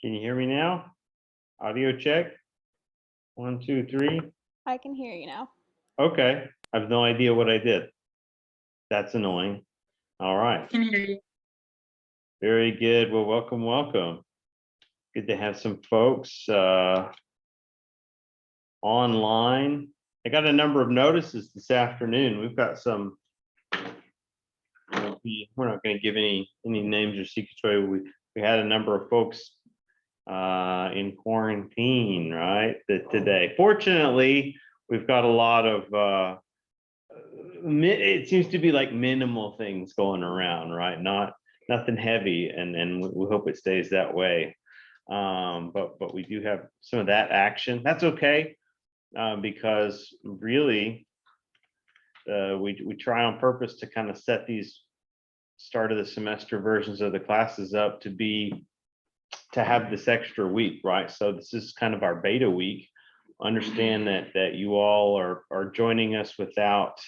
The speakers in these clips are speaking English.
Can you hear me now? Audio check. 1, 2, 3. I can hear you now. Okay. I have no idea what I did. That's annoying. All right. Can hear you. Very good. Well, welcome. Good to have some folks online. I got a number of notices this afternoon. We've got some. We're not going to give any names or secrets away. We had a number of folks in quarantine, right? Today. Fortunately, we've got a lot of it seems to be like minimal things going around, right? Nothing heavy, and we hope it stays that way. But we do have some of that action. That's okay, because really we try on purpose to kind of set these start of the semester versions of the classes up to have this extra week, right? So this is kind of our beta week. Understand that you all are joining us without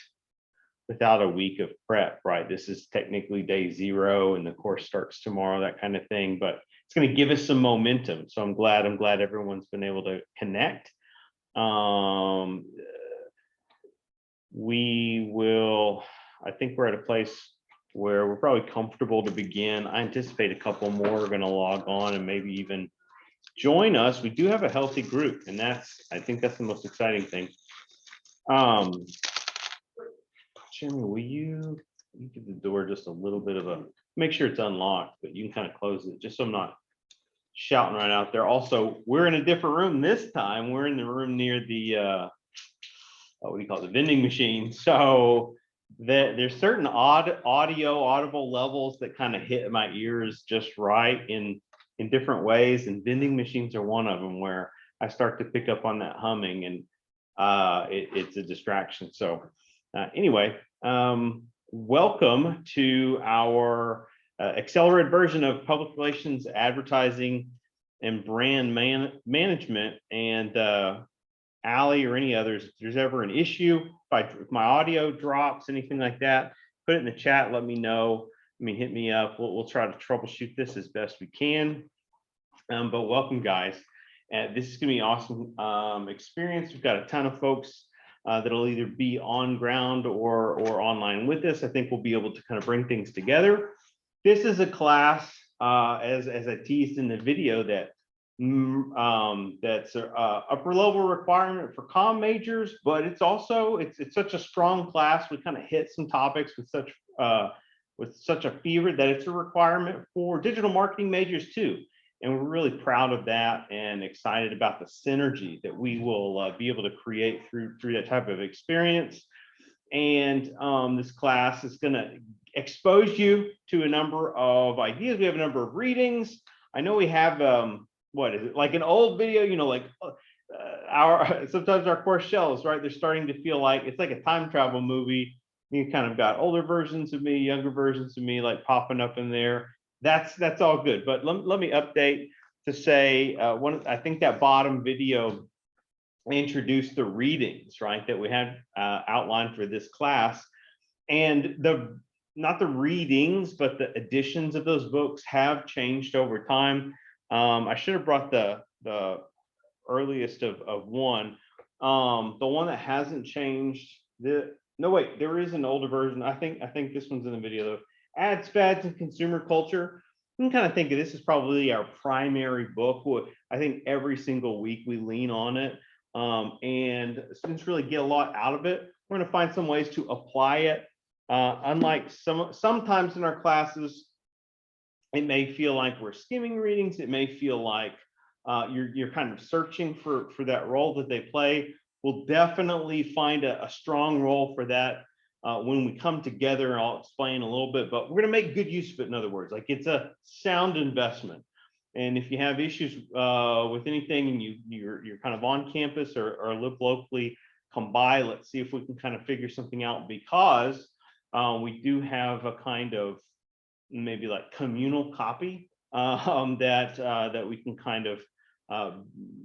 a week of prep, right? This is technically day 0 and the course starts tomorrow, that kind of thing, but it's going to give us some momentum. So I'm glad everyone's been able to connect. We will, I think we're at a place where we're probably comfortable to begin. I anticipate a couple more are going to log on and maybe even join us. We do have a healthy group, and I think that's the most exciting thing. Jimmy, will you give the door just a little bit of make sure it's unlocked, but you can kind of close it just so I'm not shouting right out there. Also, we're in a different room this time. We're in the room near the what do you call it, the vending machine. So there's certain audible levels that kind of hit my ears just right in different ways, and vending machines are one of them where I start to pick up on that humming, and it's a distraction. So anyway, welcome to our accelerated version of public relations, advertising, and brand management. And Allie or any others, if there's ever an issue, if my audio drops, anything like that, put it in the chat, let me know. Hit me up. We'll try to troubleshoot this as best we can. But welcome, guys. This is going to be an awesome experience. We've got a ton of folks that'll either be on ground or online with us. I think we'll be able to kind of bring things together. This is a class, as I teased in the video, that's an upper level requirement for comm majors, but it's also it's such a strong class. We kind of hit some topics with such a fever that it's a requirement for digital marketing majors too. And we're really proud of that and excited about the synergy that we will be able to create through that type of experience. And this class is going to expose you to a number of ideas. We have a number of readings. I know we have what is it, like an old video, like sometimes our course shells, right? They're starting to feel like it's like a time travel movie. You kind of got older versions of me, younger versions of me, like popping up in there. That's all good. But let me update to say I think that bottom video introduced the readings, right, that we had outlined for this class, and not the readings, but the editions of those books have changed over time. I should have brought the earliest of one. The one that hasn't changed. No, wait, there is an older version. I think this one's in the video though. Ads, Fads, and Consumer Culture. You can kind of think of this as probably our primary book. I think every single week we lean on it, and students really get a lot out of it. We're going to find some ways to apply it. Unlike sometimes in our classes, it may feel like we're skimming readings. It may feel like you're kind of searching for that role that they play. We'll definitely find a strong role for that when we come together, and I'll explain a little bit, but we're going to make good use of it. In other words, like it's a sound investment. And if you have issues with anything and you're kind of on campus or live locally, come by. Let's see if we can kind of figure something out, because we do have a kind of maybe like communal copy that we can kind of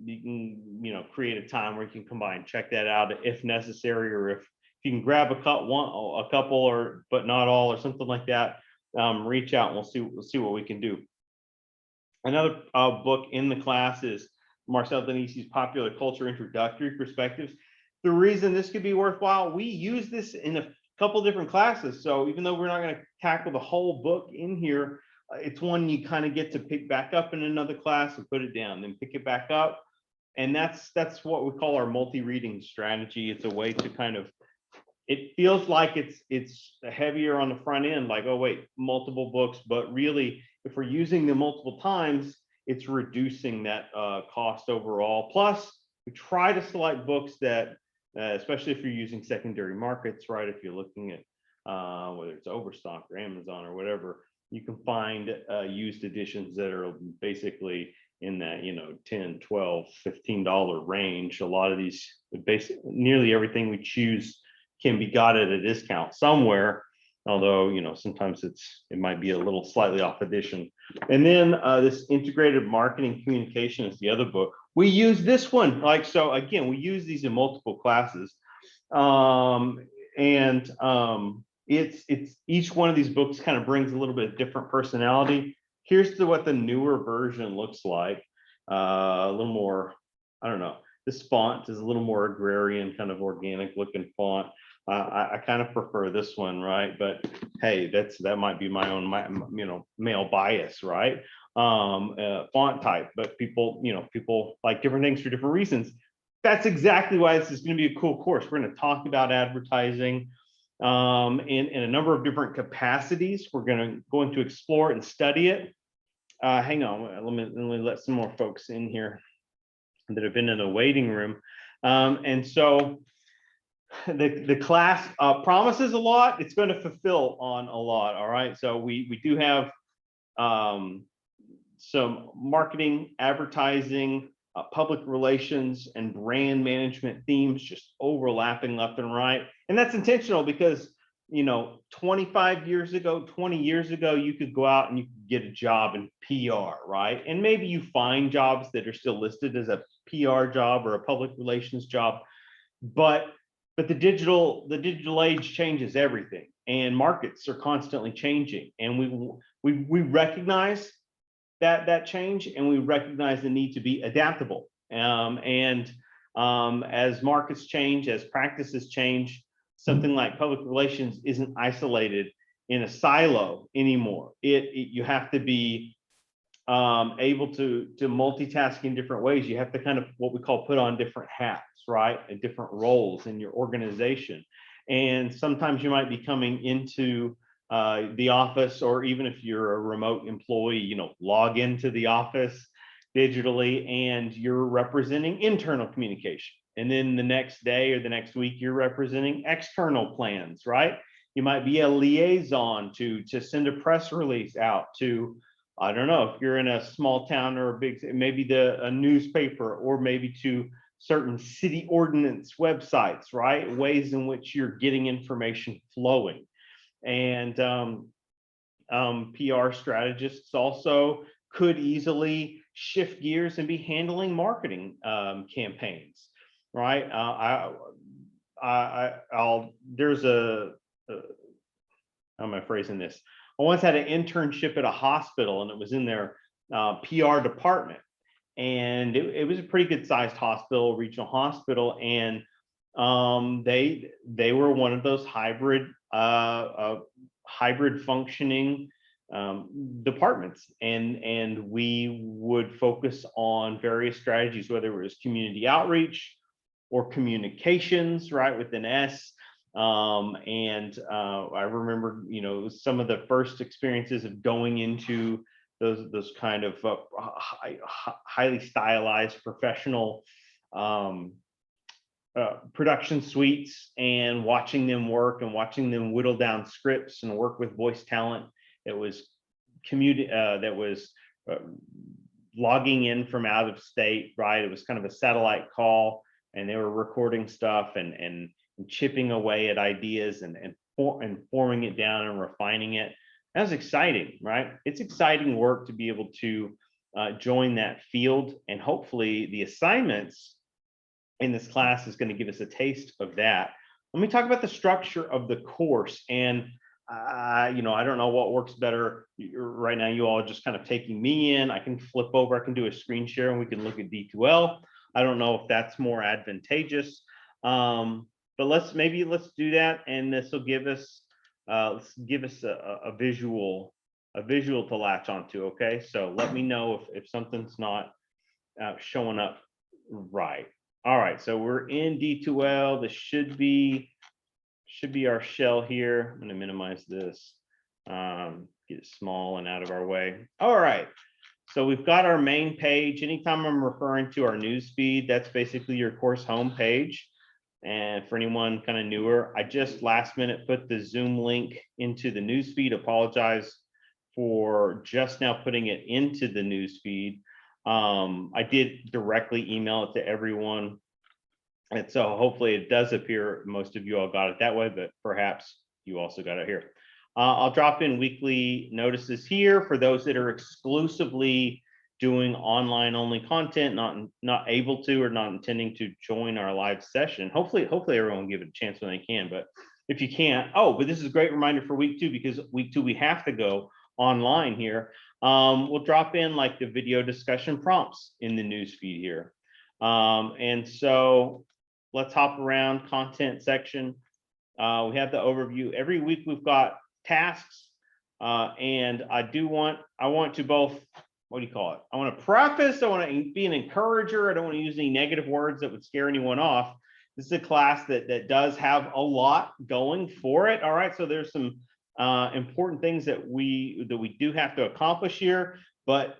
you can create a time where you can combine, check that out if necessary, or if you can grab a couple or but not all or something like that, reach out and we'll see what we can do. Another book in the class is Marcel Dionisi's Popular Culture Introductory Perspectives. The reason this could be worthwhile, we use this in a couple different classes. So even though we're not going to tackle the whole book in here, it's one you kind of get to pick back up in another class and put it down, then pick it back up. And that's what we call our multi-reading strategy. It's a way to kind of, it feels like it's heavier on the front end, like, oh wait, multiple books, but really if we're using them multiple times, it's reducing that cost overall. Plus, we try to select books that, especially if you're using secondary markets, right? If you're looking at whether it's Overstock or Amazon or whatever, you can find used editions that are basically in that, you know, 10, 12, $15 range. A lot of these, nearly everything we choose can be got at a discount somewhere, although, you know, sometimes it might be a little slightly off edition. And then this Integrated Marketing Communication is the other book. We use this one, like, so again, we use these in multiple classes. It's each one of these books kind of brings a little bit of different personality. Here's what the newer version looks like. A little more, I don't know, this font is a little more agrarian, kind of organic looking font. I kind of prefer this one, right? But hey, that might be my own, you know, male bias, right? Font type, but people like different things for different reasons. That's exactly why this is going to be a cool course. We're going to talk about advertising in a number of different capacities. We're going to explore and study it. Hang on, let me let some more folks in here that have been in the waiting room. And so the class promises a lot. It's going to fulfill on a lot. All right. So we do have some marketing, advertising, public relations, and brand management themes just overlapping left and right. And that's intentional because, you know, 25 years ago, 20 years ago, you could go out and you could get a job in PR, right? And maybe you find jobs that are still listed as a PR job or a public relations job, but the digital age changes everything, and markets are constantly changing, and we recognize that change, and we recognize the need to be adaptable. As markets change, as practices change, something like public relations isn't isolated in a silo anymore. You have to be able to multitask in different ways. You have to kind of what we call put on different hats, right? And different roles in your organization. And sometimes you might be coming into the office, or even if you're a remote employee, you know, log into the office digitally and you're representing internal communication. And then the next day or the next week, you're representing external plans, right? You might be a liaison to send a press release out to, I don't know, if you're in a small town or a big, maybe a newspaper, or maybe to certain city ordinance websites, right? Ways in which you're getting information flowing. And PR strategists also could easily shift gears and be handling marketing campaigns, right? There's how am I phrasing this? I once had an internship at a hospital, and it was in their PR department, and it was a pretty good sized hospital, regional hospital, and they were one of those hybrid functioning departments, and we would focus on various strategies, whether it was community outreach or communications, right, with an S. I remember, you know, some of the first experiences of going into those kind of highly stylized professional production suites, and watching them work and watching them whittle down scripts and work with voice talent that was logging in from out of state, right? It was kind of a satellite call, and they were recording stuff and chipping away at ideas and forming it down and refining it. That was exciting, right? It's exciting work to be able to join that field, and hopefully the assignments in this class is going to give us a taste of that. Let me talk about the structure of the course. And you know, I don't know what works better. Right now, you all are just kind of taking me in. I can flip over, I can do a screen share and we can look at D2L. I don't know if that's more advantageous. But let's do that, and this will give us a visual to latch onto. Okay, so let me know if something's not showing up right. All right, so we're in D2L. This should be our shell here. I'm going to minimize this, get it small and out of our way. All right, so we've got our main page. Anytime I'm referring to our news feed, that's basically your course home page. And for anyone kind of newer, I just last minute put the Zoom link into the news feed. Apologize for just now putting it into the news feed. I did directly email it to everyone, and so hopefully it does appear. Most of you all got it that way, but perhaps you also got it here. I'll drop in weekly notices here for those that are exclusively doing online only content, not able to or not intending to join our live session. Hopefully everyone will give it a chance when they can, but if you can't, but this is a great reminder for week 2, because week 2 we have to go online here. We'll drop in like the video discussion prompts in the news feed here. And so let's hop around content section. We have the overview. Every week we've got tasks, and I want to both, what do you call it? I want to preface, I want to be an encourager. I don't want to use any negative words that would scare anyone off. This is a class that does have a lot going for it. All right, so there's some important things that we do have to accomplish here, but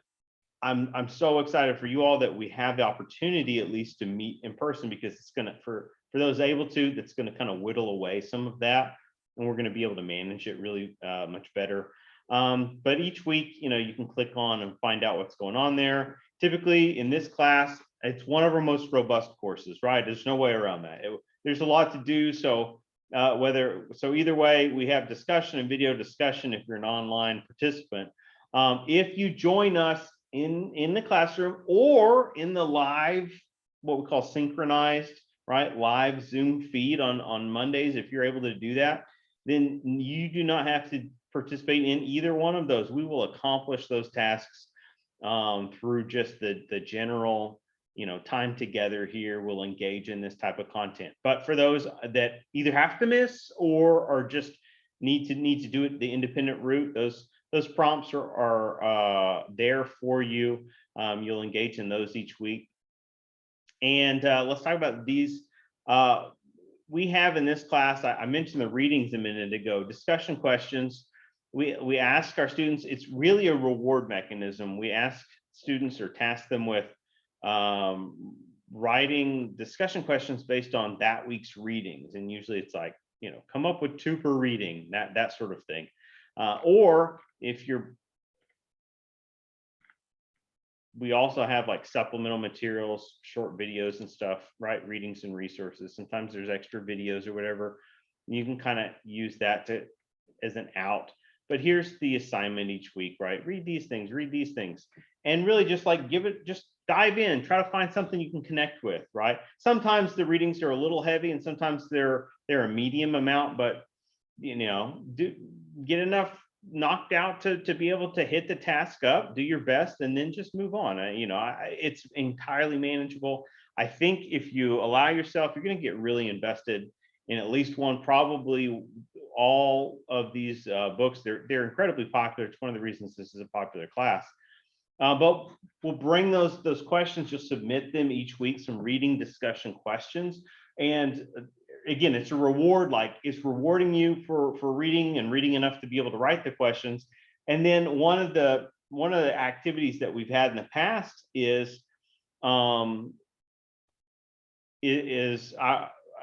I'm so excited for you all that we have the opportunity at least to meet in person, because it's gonna, for those able to, that's gonna kind of whittle away some of that, and we're gonna be able to manage it really much better. But each week, you know, you can click on and find out what's going on there. Typically in this class, it's one of our most robust courses, right? There's no way around that. There's a lot to do. So either way, we have discussion and video discussion if you're an online participant. If you join us in the classroom or in the live, what we call synchronized, right, live Zoom feed on Mondays, if you're able to do that, then you do not have to participate in either one of those. We will accomplish those tasks through just the general, you know, time together here. We'll engage in this type of content. But for those that either have to miss or just need to do it the independent route, those prompts are there for you. You'll engage in those each week. And let's talk about these. We have in this class, I mentioned the readings a minute ago, discussion questions. We ask our students, it's really a reward mechanism. We ask students or task them with writing discussion questions based on that week's readings. And usually it's like, you know, come up with 2 per reading, that sort of thing. Or if we also have like supplemental materials, short videos and stuff, right? Readings and resources. Sometimes there's extra videos or whatever. You can kind of use that as an out. But here's the assignment each week, right? Read these things, and really just like just dive in, try to find something you can connect with, right? Sometimes the readings are a little heavy and sometimes they're a medium amount, but you know, get enough knocked out to be able to hit the task up, do your best, and then just move on. You know, it's entirely manageable. I think if you allow yourself, you're going to get really invested in at least one, probably all of these books. They're incredibly popular. It's one of the reasons this is a popular class. But we'll bring those questions. You'll submit them each week, some reading discussion questions, and again, it's a reward. Like, it's rewarding you for reading and reading enough to be able to write the questions. And then one of the activities that we've had in the past is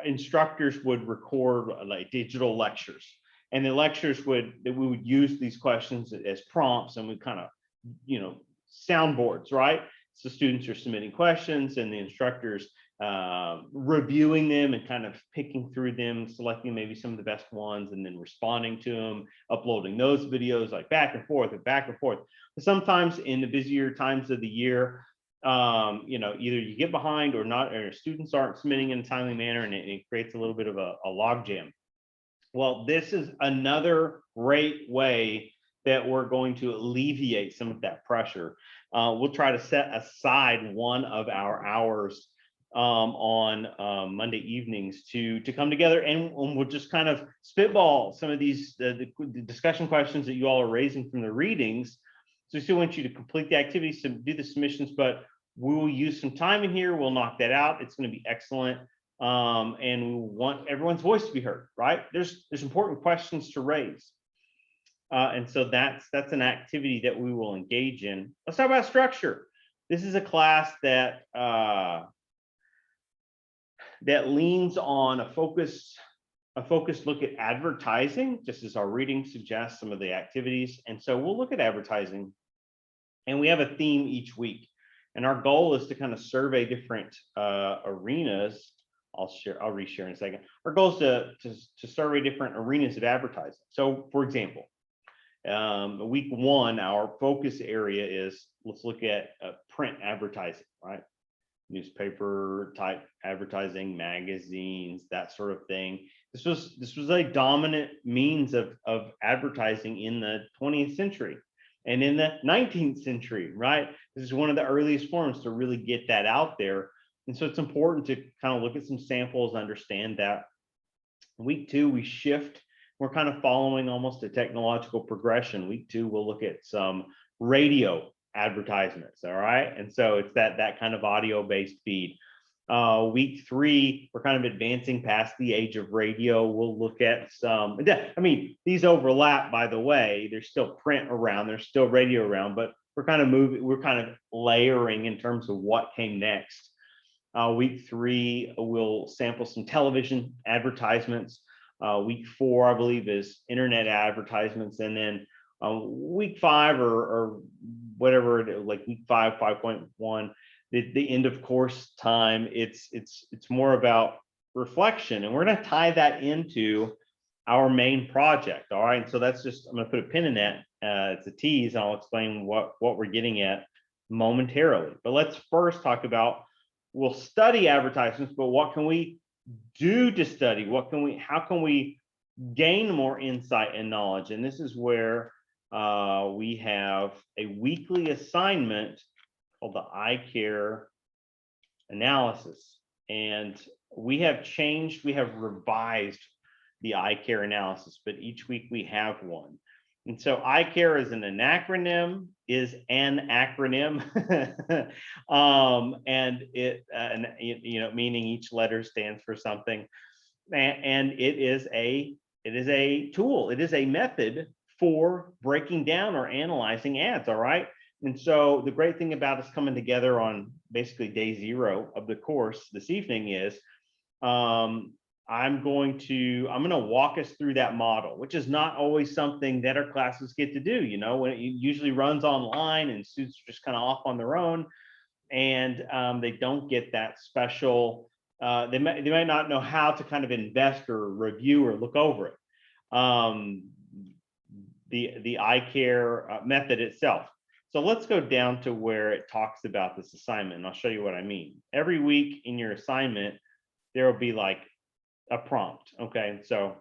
instructors would record like digital lectures, and the lectures we would use these questions as prompts, and we kind of, you know, soundboards, right? So students are submitting questions and the instructors reviewing them and kind of picking through them, selecting maybe some of the best ones, and then responding to them, uploading those videos like back and forth. But sometimes in the busier times of the year, you know, either you get behind or not, or students aren't submitting in a timely manner, and it creates a little bit of a log jam. Well, this is another great way that we're going to alleviate some of that pressure. We'll try to set aside one of our hours on Monday evenings to come together, and we'll just kind of spitball some of these the discussion questions that you all are raising from the readings. So we still want you to complete the activities, to do the submissions, but we will use some time in here. We'll knock that out. It's going to be excellent. And we want everyone's voice to be heard, right? There's important questions to raise. And so that's an activity that we will engage in. Let's talk about structure. This is a class that that leans on a focused look at advertising, just as our reading suggests some of the activities. And so we'll look at advertising, and we have a theme each week. And our goal is to kind of survey different arenas. I'll reshare in a second. Our goal is to survey different arenas of advertising. So for example, week one, our focus area is, let's look at print advertising, right? Newspaper type advertising, magazines, that sort of thing. This was a dominant means of advertising in the 20th century and in the 19th century, right? This is one of the earliest forms to really get that out there. And so it's important to kind of look at some samples, understand that. Week two, we shift. We're kind of following almost a technological progression. Week two, we'll look at some radio advertisements, all right? And so it's that kind of audio-based feed. Week three, we're kind of advancing past the age of radio. We'll look at some, I mean, these overlap, by the way. There's still print around, there's still radio around, but we're kind of layering in terms of what came next. Week three, we'll sample some television advertisements. Week four, I believe, is internet advertisements. And then week five or whatever, like week 5.1, the end of course time, it's more about reflection. And we're going to tie that into our main project. All right. And so that's just, I'm going to put a pin in that. It's a tease. And I'll explain what we're getting at momentarily. But let's first talk about, we'll study advertisements, but what can we do to study? How can we gain more insight and knowledge? And this is where we have a weekly assignment called the iCare analysis. And we have revised the iCare analysis, but each week we have one. And so iCare is an acronym, and it, meaning each letter stands for something. And it is a tool. It is a method for breaking down or analyzing ads. All right. And so the great thing about us coming together on basically day zero of the course this evening is I'm going to walk us through that model, which is not always something that our classes get to do. When it usually runs online and students are just kind of off on their own, and they don't get that special. They might not know how to kind of invest or review or look over it. The iCare method itself. So let's go down to where it talks about this assignment, and I'll show you what I mean. Every week in your assignment, there will be like a prompt. Okay, so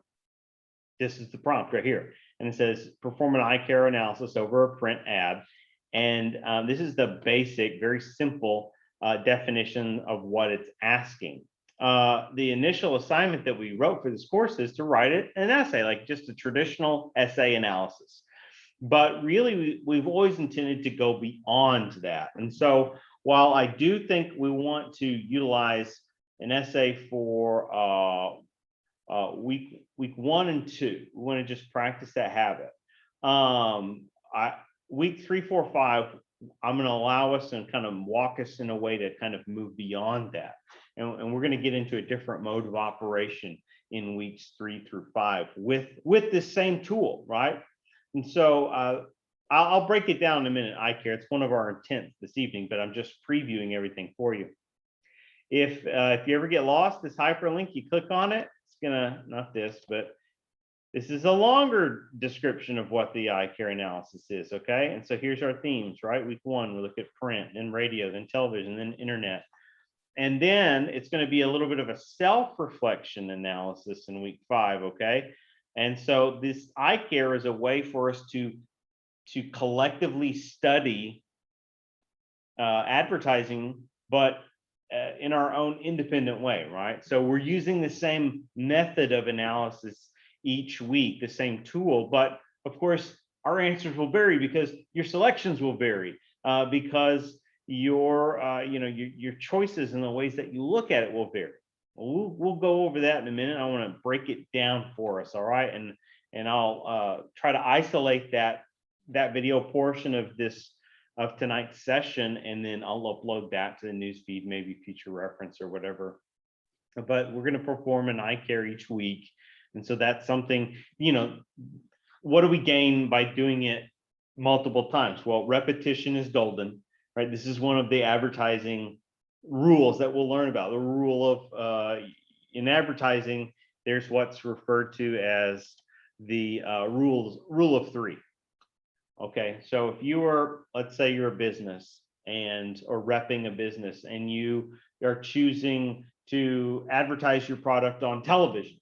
this is the prompt right here, and it says perform an iCare analysis over a print ad. And this is the basic, very simple definition of what it's asking. The initial assignment that we wrote for this course is to write an essay, like just a traditional essay analysis. But really, we've always intended to go beyond that. And so while I do think we want to utilize an essay for week 1 and 2, we want to just practice that habit. Week 3, 4, 5, I'm going to allow us and kind of walk us in a way to kind of move beyond that. And we're going to get into a different mode of operation in weeks 3 through 5 with this same tool, right? And so I'll break it down in a minute, iCare. It's one of our intents this evening, but I'm just previewing everything for you. If you ever get lost, this hyperlink, you click on it, it's gonna, not this, but this is a longer description of what the iCare analysis is, okay? And so here's our themes, right? Week 1, we look at print, then radio, then television, then internet. And then it's going to be a little bit of a self-reflection analysis in week 5, okay? And so this eye care is a way for us to collectively study advertising, but in our own independent way, right? So we're using the same method of analysis each week, the same tool, but of course our answers will vary because your selections will vary, because your your choices and the ways that you look at it will vary. We'll go over that in a minute. I want to break it down for us, all right? And I'll try to isolate that video portion of tonight's session, and then I'll upload that to the news feed, maybe future reference or whatever. But we're going to perform an eye care each week. And so that's something, what do we gain by doing it multiple times? Well, repetition is golden, right? This is one of the advertising rules that we'll learn about. The rule of, in advertising, there's what's referred to as the rule of three. Okay, so if you are, let's say you're a business or repping a business, and you are choosing to advertise your product on television,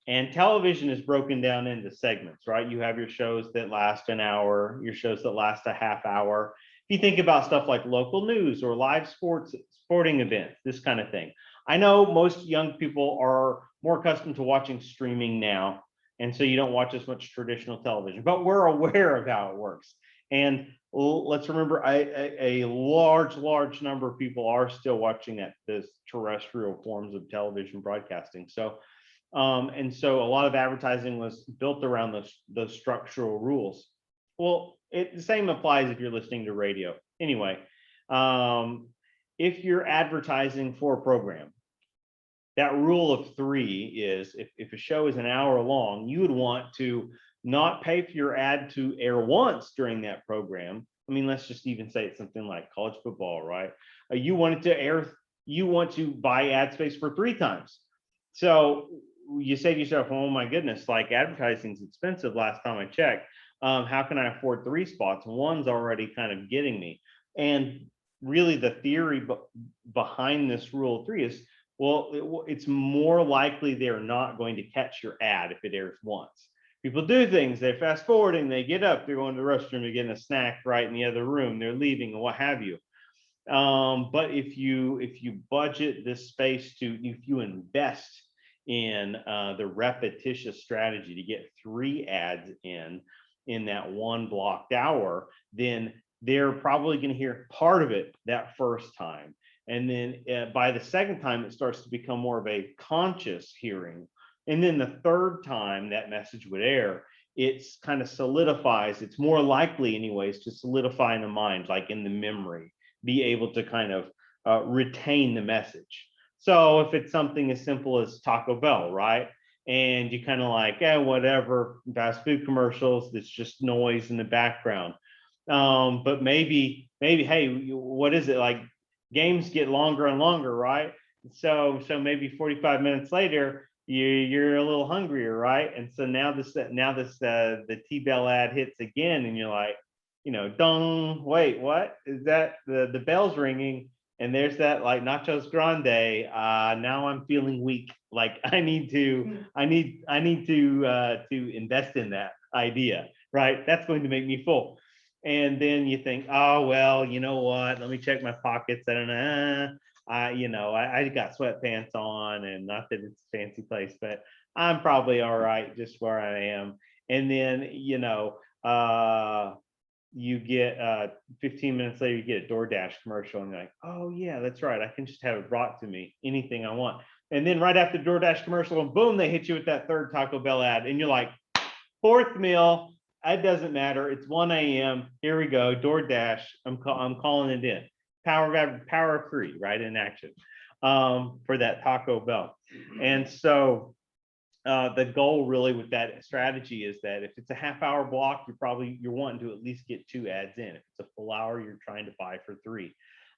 and television is broken down into segments, right? You have your shows that last an hour, your shows that last a half hour. If you think about stuff like local news or live sporting events, this kind of thing. I know most young people are more accustomed to watching streaming now, and so you don't watch as much traditional television, but we're aware of how it works. And let's remember, a large number of people are still watching this terrestrial forms of television broadcasting. So, and so a lot of advertising was built around those structural rules. Well, the same applies if you're listening to radio. Anyway, if you're advertising for a program, that rule of three is if a show is an hour long, you would want to not pay for your ad to air once during that program. I mean, let's just even say it's something like college football, right? You want it to air, you want to buy ad space for 3 times. So you say to yourself, oh my goodness, like advertising is expensive last time I checked. How can I afford 3 spots? One's already kind of getting me. And really the theory behind this rule of three is, well, it's more likely they're not going to catch your ad if it airs once. People do things, they're fast forwarding, they get up, they're going to the restroom, they're getting a snack right in the other room, they're leaving, or what have you. But if you budget this space if you invest in the repetitious strategy to get 3 ads in that one blocked hour, then they're probably going to hear part of it that first time. And then by the second time, it starts to become more of a conscious hearing. And then the third time that message would air, it's kind of solidifies. It's more likely anyways to solidify in the mind, like in the memory, be able to kind of retain the message. So if it's something as simple as Taco Bell, right? And you kind of like, whatever, fast food commercials, it's just noise in the background. But maybe, hey, what is it like? Games get longer and longer, right? So maybe 45 minutes later, you're a little hungrier, right? And so now the T-Bell ad hits again, and you're like, dong, wait, what is that? The bell's ringing, and there's that like nachos grande. Now I'm feeling weak. Like I need to invest in that idea, right? That's going to make me full. And then you think, oh, well, you know what? Let me check my pockets. I don't know. I got sweatpants on, and not that it's a fancy place, but I'm probably all right just where I am. And then, you get 15 minutes later, you get a DoorDash commercial, and you're like, oh yeah, that's right. I can just have it brought to me, anything I want. And then right after the DoorDash commercial, and boom, they hit you with that third Taco Bell ad, and you're like, 4th meal. It doesn't matter. It's 1 a.m. Here we go. DoorDash. I'm calling it in. Power of 3, right, in action for that Taco Bell. And so the goal really with that strategy is that if it's a half-hour block, you're wanting to at least get 2 ads in. If it's a full hour, you're trying to buy for 3.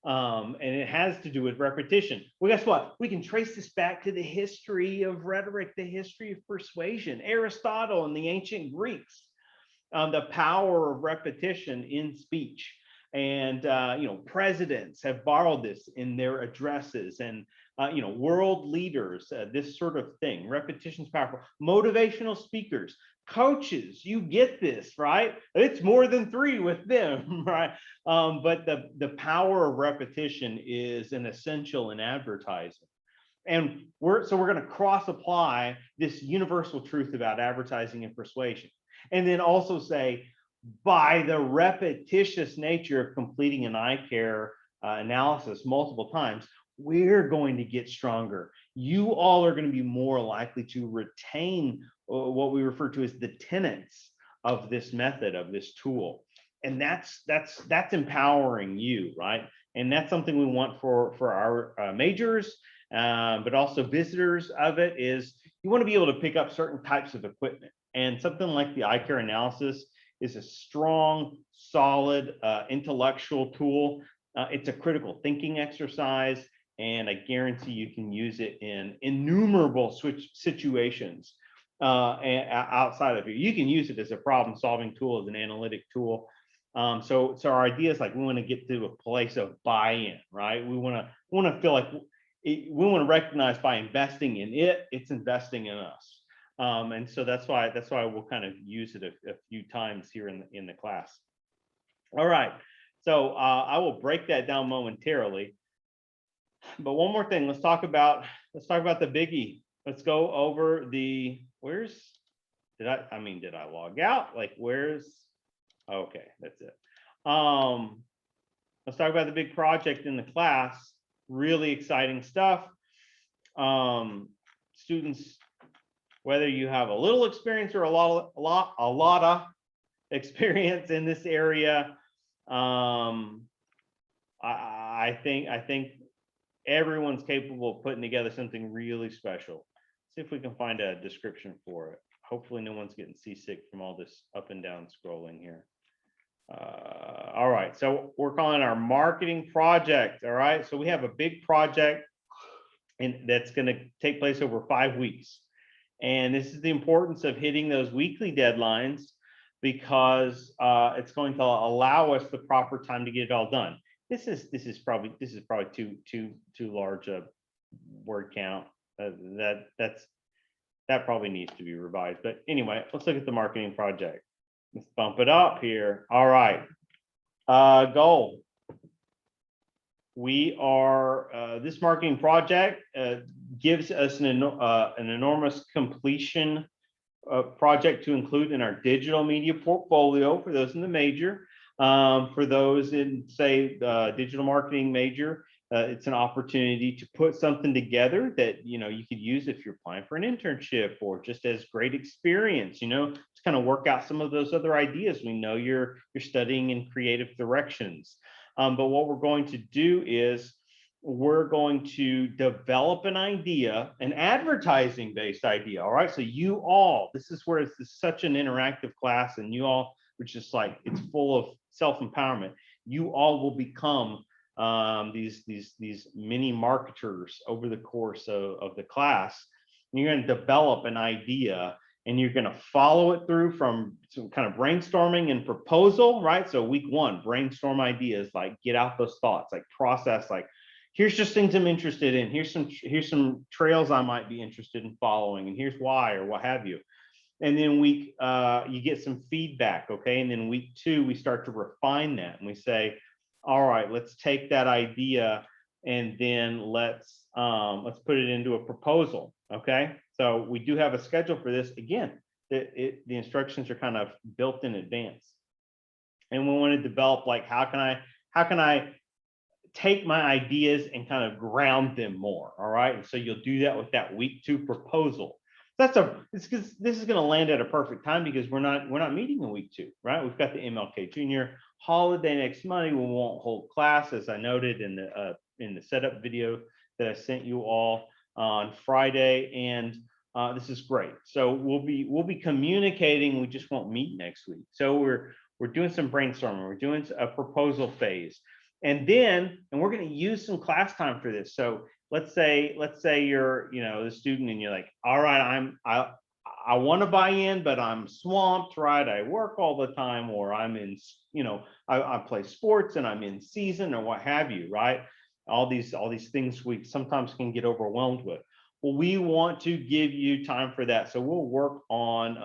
And it has to do with repetition. Well, guess what? We can trace this back to the history of rhetoric, the history of persuasion. Aristotle and the ancient Greeks. The power of repetition in speech. And presidents have borrowed this in their addresses, and world leaders, this sort of thing. Repetition's powerful. Motivational speakers, coaches, you get this, right? It's more than 3 with them, right? But the power of repetition is an essential in advertising. And we're going to cross apply this universal truth about advertising and persuasion. And then also say, by the repetitious nature of completing an eye care analysis multiple times, we're going to get stronger. You all are going to be more likely to retain what we refer to as the tenets of this method, of this tool. And that's empowering you, right? And that's something we want for our majors, but also visitors of it. Is you want to be able to pick up certain types of equipment, and something like the eye care analysis is a strong, solid, intellectual tool. It's a critical thinking exercise, and I guarantee you can use it in innumerable situations outside of you. You can use it as a problem-solving tool, as an analytic tool. So our idea is, like, we want to get to a place of buy-in, right? We want to feel like we want to recognize, by investing in it, it's investing in us. And so that's why we'll kind of use it a few times here in the class. All right, so I will break that down momentarily. But one more thing, let's talk about the biggie. Let's go over the did I log out? Like, okay, that's it. Let's talk about the big project in the class. Really exciting stuff. Students, whether you have a little experience or a lot of experience in this area, I think everyone's capable of putting together something really special. See if we can find a description for it. Hopefully no one's getting seasick from all this up and down scrolling here. All right, so we're calling our marketing project. All right, so we have a big project, and that's going to take place over 5 weeks. And this is the importance of hitting those weekly deadlines, because it's going to allow us the proper time to get it all done. This is probably too large a word count. That probably needs to be revised. But anyway, let's look at the marketing project. Let's bump it up here. All right. Goal. We are this marketing project gives us an enormous completion project to include in our digital media portfolio for those in the major. For those in, say, digital marketing major, it's an opportunity to put something together that you could use if you're applying for an internship, or just as great experience, to kind of work out some of those other ideas. We know you're studying in creative directions. But what we're going to do is we're going to develop an idea, an advertising based idea. All right. So you all, this is where it's such an interactive class, and you all, which is like, it's full of self-empowerment. You all will become these mini marketers over the course of the class. And you're going to develop an idea, and you're going to follow it through from some kind of brainstorming and proposal, right? So week 1, brainstorm ideas, like get out those thoughts, like process, like here's just things I'm interested in. Here's some trails I might be interested in following, and here's why, or what have you. And then week, you get some feedback, okay? And then week 2, we start to refine that, and we say, all right, let's take that idea, and then let's put it into a proposal, okay? So we do have a schedule for this. Again, the instructions are kind of built in advance, and we want to develop, like, how can I take my ideas and kind of ground them more. All right, and so you'll do that with that week 2 proposal. This is going to land at a perfect time, because we're not meeting in week 2, right? We've got the MLK Junior holiday next Monday. We won't hold class, as I noted in the setup video that I sent you all on Friday, and this is great. So we'll be communicating. We just won't meet next week. So we're doing some brainstorming. We're doing a proposal phase, and we're going to use some class time for this. So let's say you're the student, and you're like, all right, I want to buy in, but I'm swamped, right? I work all the time, or I'm in, I play sports and I'm in season or what have you, right? All these things we sometimes can get overwhelmed with. Well, we want to give you time for that. So we'll work on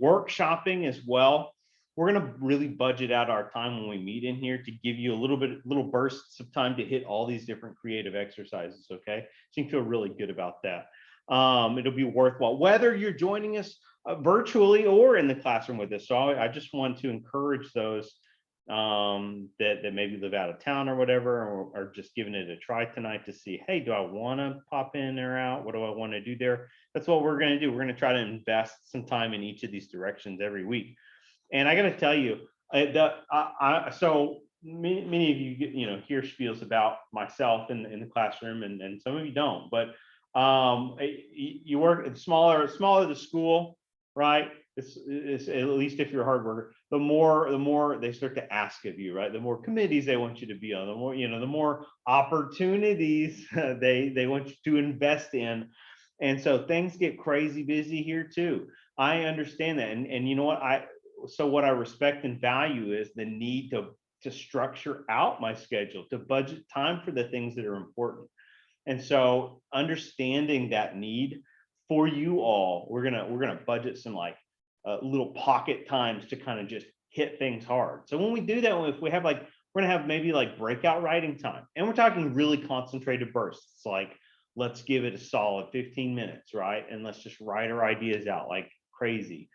workshopping as well. We're going to really budget out our time when we meet in here to give you little bursts of time to hit all these different creative exercises. Okay. So you can feel really good about that. It'll be worthwhile, whether you're joining us virtually or in the classroom with us. So I just want to encourage those that maybe live out of town or whatever, or just giving it a try tonight to see, hey, do I want to pop in or out? What do I want to do there? That's what we're going to do. We're going to try to invest some time in each of these directions every week. And I got to tell you, so many of you, hear spiels about myself in the classroom, and some of you don't, but you work at smaller the school, right? It's at least if you're a hard worker, the more they start to ask of you, right? The more committees they want you to be on, the more opportunities they want you to invest in. And so things get crazy busy here too. I understand that. And you know what? What I respect and value is the need to structure out my schedule, to budget time for the things that are important. And so understanding that need for you all, we're gonna budget some little pocket times to kind of just hit things hard. So when we do that, if we have we're gonna have maybe breakout writing time, and we're talking really concentrated bursts, let's give it a solid 15 minutes, right? And let's just write our ideas out like crazy.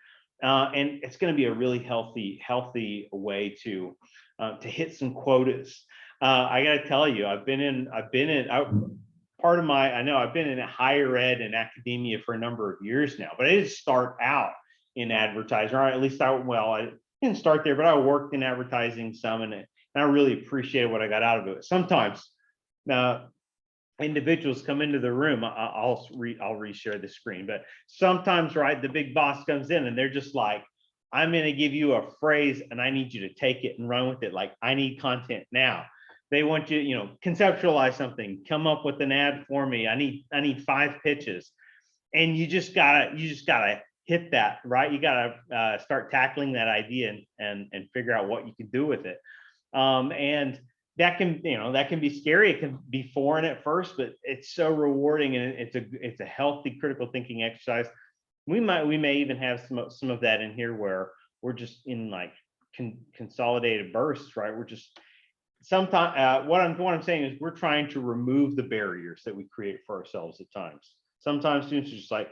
And it's going to be a really healthy way to hit some quotas. I got to tell you, I've been in higher ed and academia for a number of years now, but I didn't start out in advertising, or at least I didn't start there, but I worked in advertising some, and I really appreciated what I got out of it. Sometimes individuals come into the room, I'll reshare the screen, but sometimes, right, the big boss comes in and they're just like, I'm going to give you a phrase and I need you to take it and run with it. Like, I need content now. They want you, conceptualize something, come up with an ad for me. I need 5 pitches. And you just gotta hit that, right? You gotta start tackling that idea and figure out what you can do with it. And that can be scary. It can be foreign at first, but it's so rewarding, and it's a healthy critical thinking exercise. We may even have some of that in here where we're just in consolidated bursts, right? We're just sometimes what I'm saying is we're trying to remove the barriers that we create for ourselves at times. Sometimes students are just like,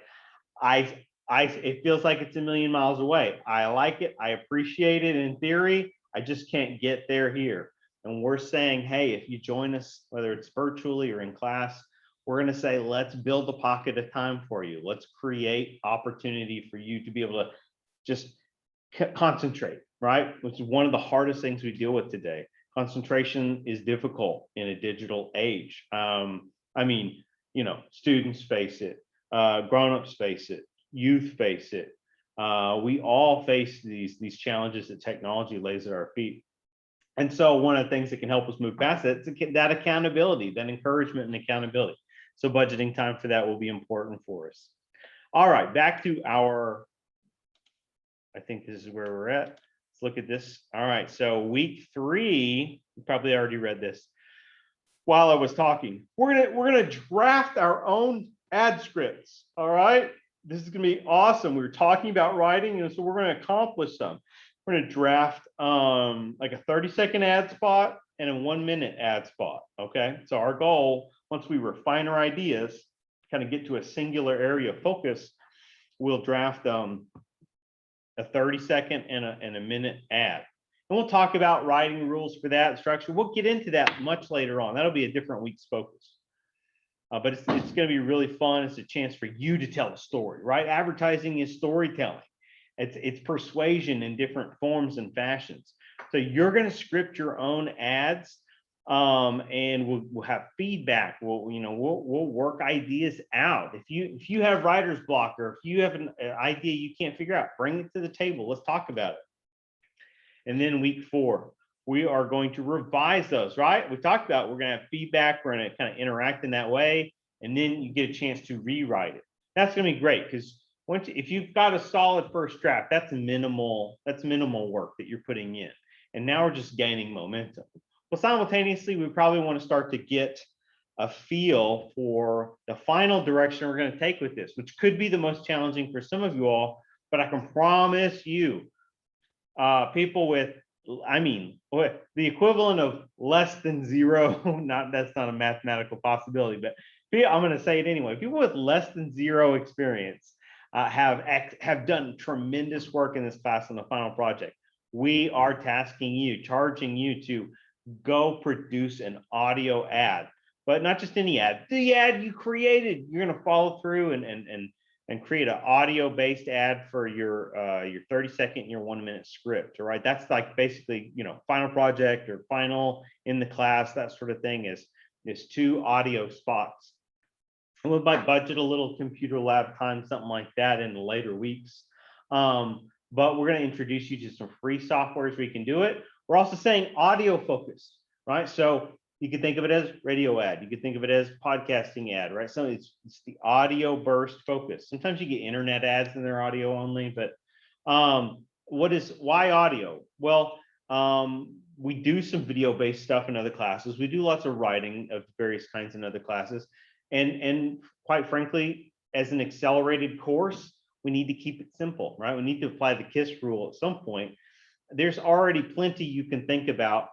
it feels like it's a million miles away. I like it, I appreciate it in theory, I just can't get there here. And we're saying, hey, if you join us, whether it's virtually or in class, we're going to say, let's build a pocket of time for you. Let's create opportunity for you to be able to just concentrate, right? Which is one of the hardest things we deal with today. Concentration is difficult in a digital age. Students face it, grown-ups face it, youth face it. We all face these challenges that technology lays at our feet. And so one of the things that can help us move past that is that accountability, that encouragement and accountability. So budgeting time for that will be important for us. All right, back to I think this is where we're at. Let's look at this. All right, so week 3, you probably already read this while I was talking. We're gonna draft our own ad scripts. All right, this is gonna be awesome. We were talking about writing, and so we're gonna accomplish some. We're going to draft like a 30-second ad spot and a 1-minute ad spot. Okay. So our goal, once we refine our ideas, kind of get to a singular area of focus, we'll draft a 30-second and a minute ad. And we'll talk about writing rules for that structure. We'll get into that much later on. That'll be a different week's focus. But it's going to be really fun. It's a chance for you to tell a story, right? Advertising is storytelling. It's persuasion in different forms and fashions. So you're going to script your own ads, and we'll have feedback. We'll work ideas out. If you have writer's block, or if you have an idea you can't figure out, bring it to the table. Let's talk about it. And then week 4, we are going to revise those, right? We talked about we're going to have feedback. We're going to kind of interact in that way, and then you get a chance to rewrite it. That's going to be great, because if you've got a solid first draft, that's minimal work that you're putting in. And now we're just gaining momentum. Well, simultaneously, we probably want to start to get a feel for the final direction we're going to take with this, which could be the most challenging for some of you all, but I can promise you, people with, I mean, the equivalent of less than zero, that's not a mathematical possibility, but I'm going to say it anyway. People with less than zero experience have done tremendous work in this class on the final project. We are tasking you, charging you to go produce an audio ad, but not just any ad, the ad you created. You're going to follow through and create an audio-based ad for your 30-second, your 1-minute script. All right, that's like basically, final project or final in the class, that sort of thing is 2 audio spots. And we might budget a little computer lab time, something like that, in the later weeks. But we're going to introduce you to some free softwares where you can do it. We're also saying audio focus, right? So you can think of it as radio ad. You could think of it as podcasting ad, right? So it's the audio burst focus. Sometimes you get internet ads and they're audio only, but why audio? Well, we do some video-based stuff in other classes. We do lots of writing of various kinds in other classes. And quite frankly, as an accelerated course, we need to keep it simple, right? We need to apply the KISS rule at some point. There's already plenty you can think about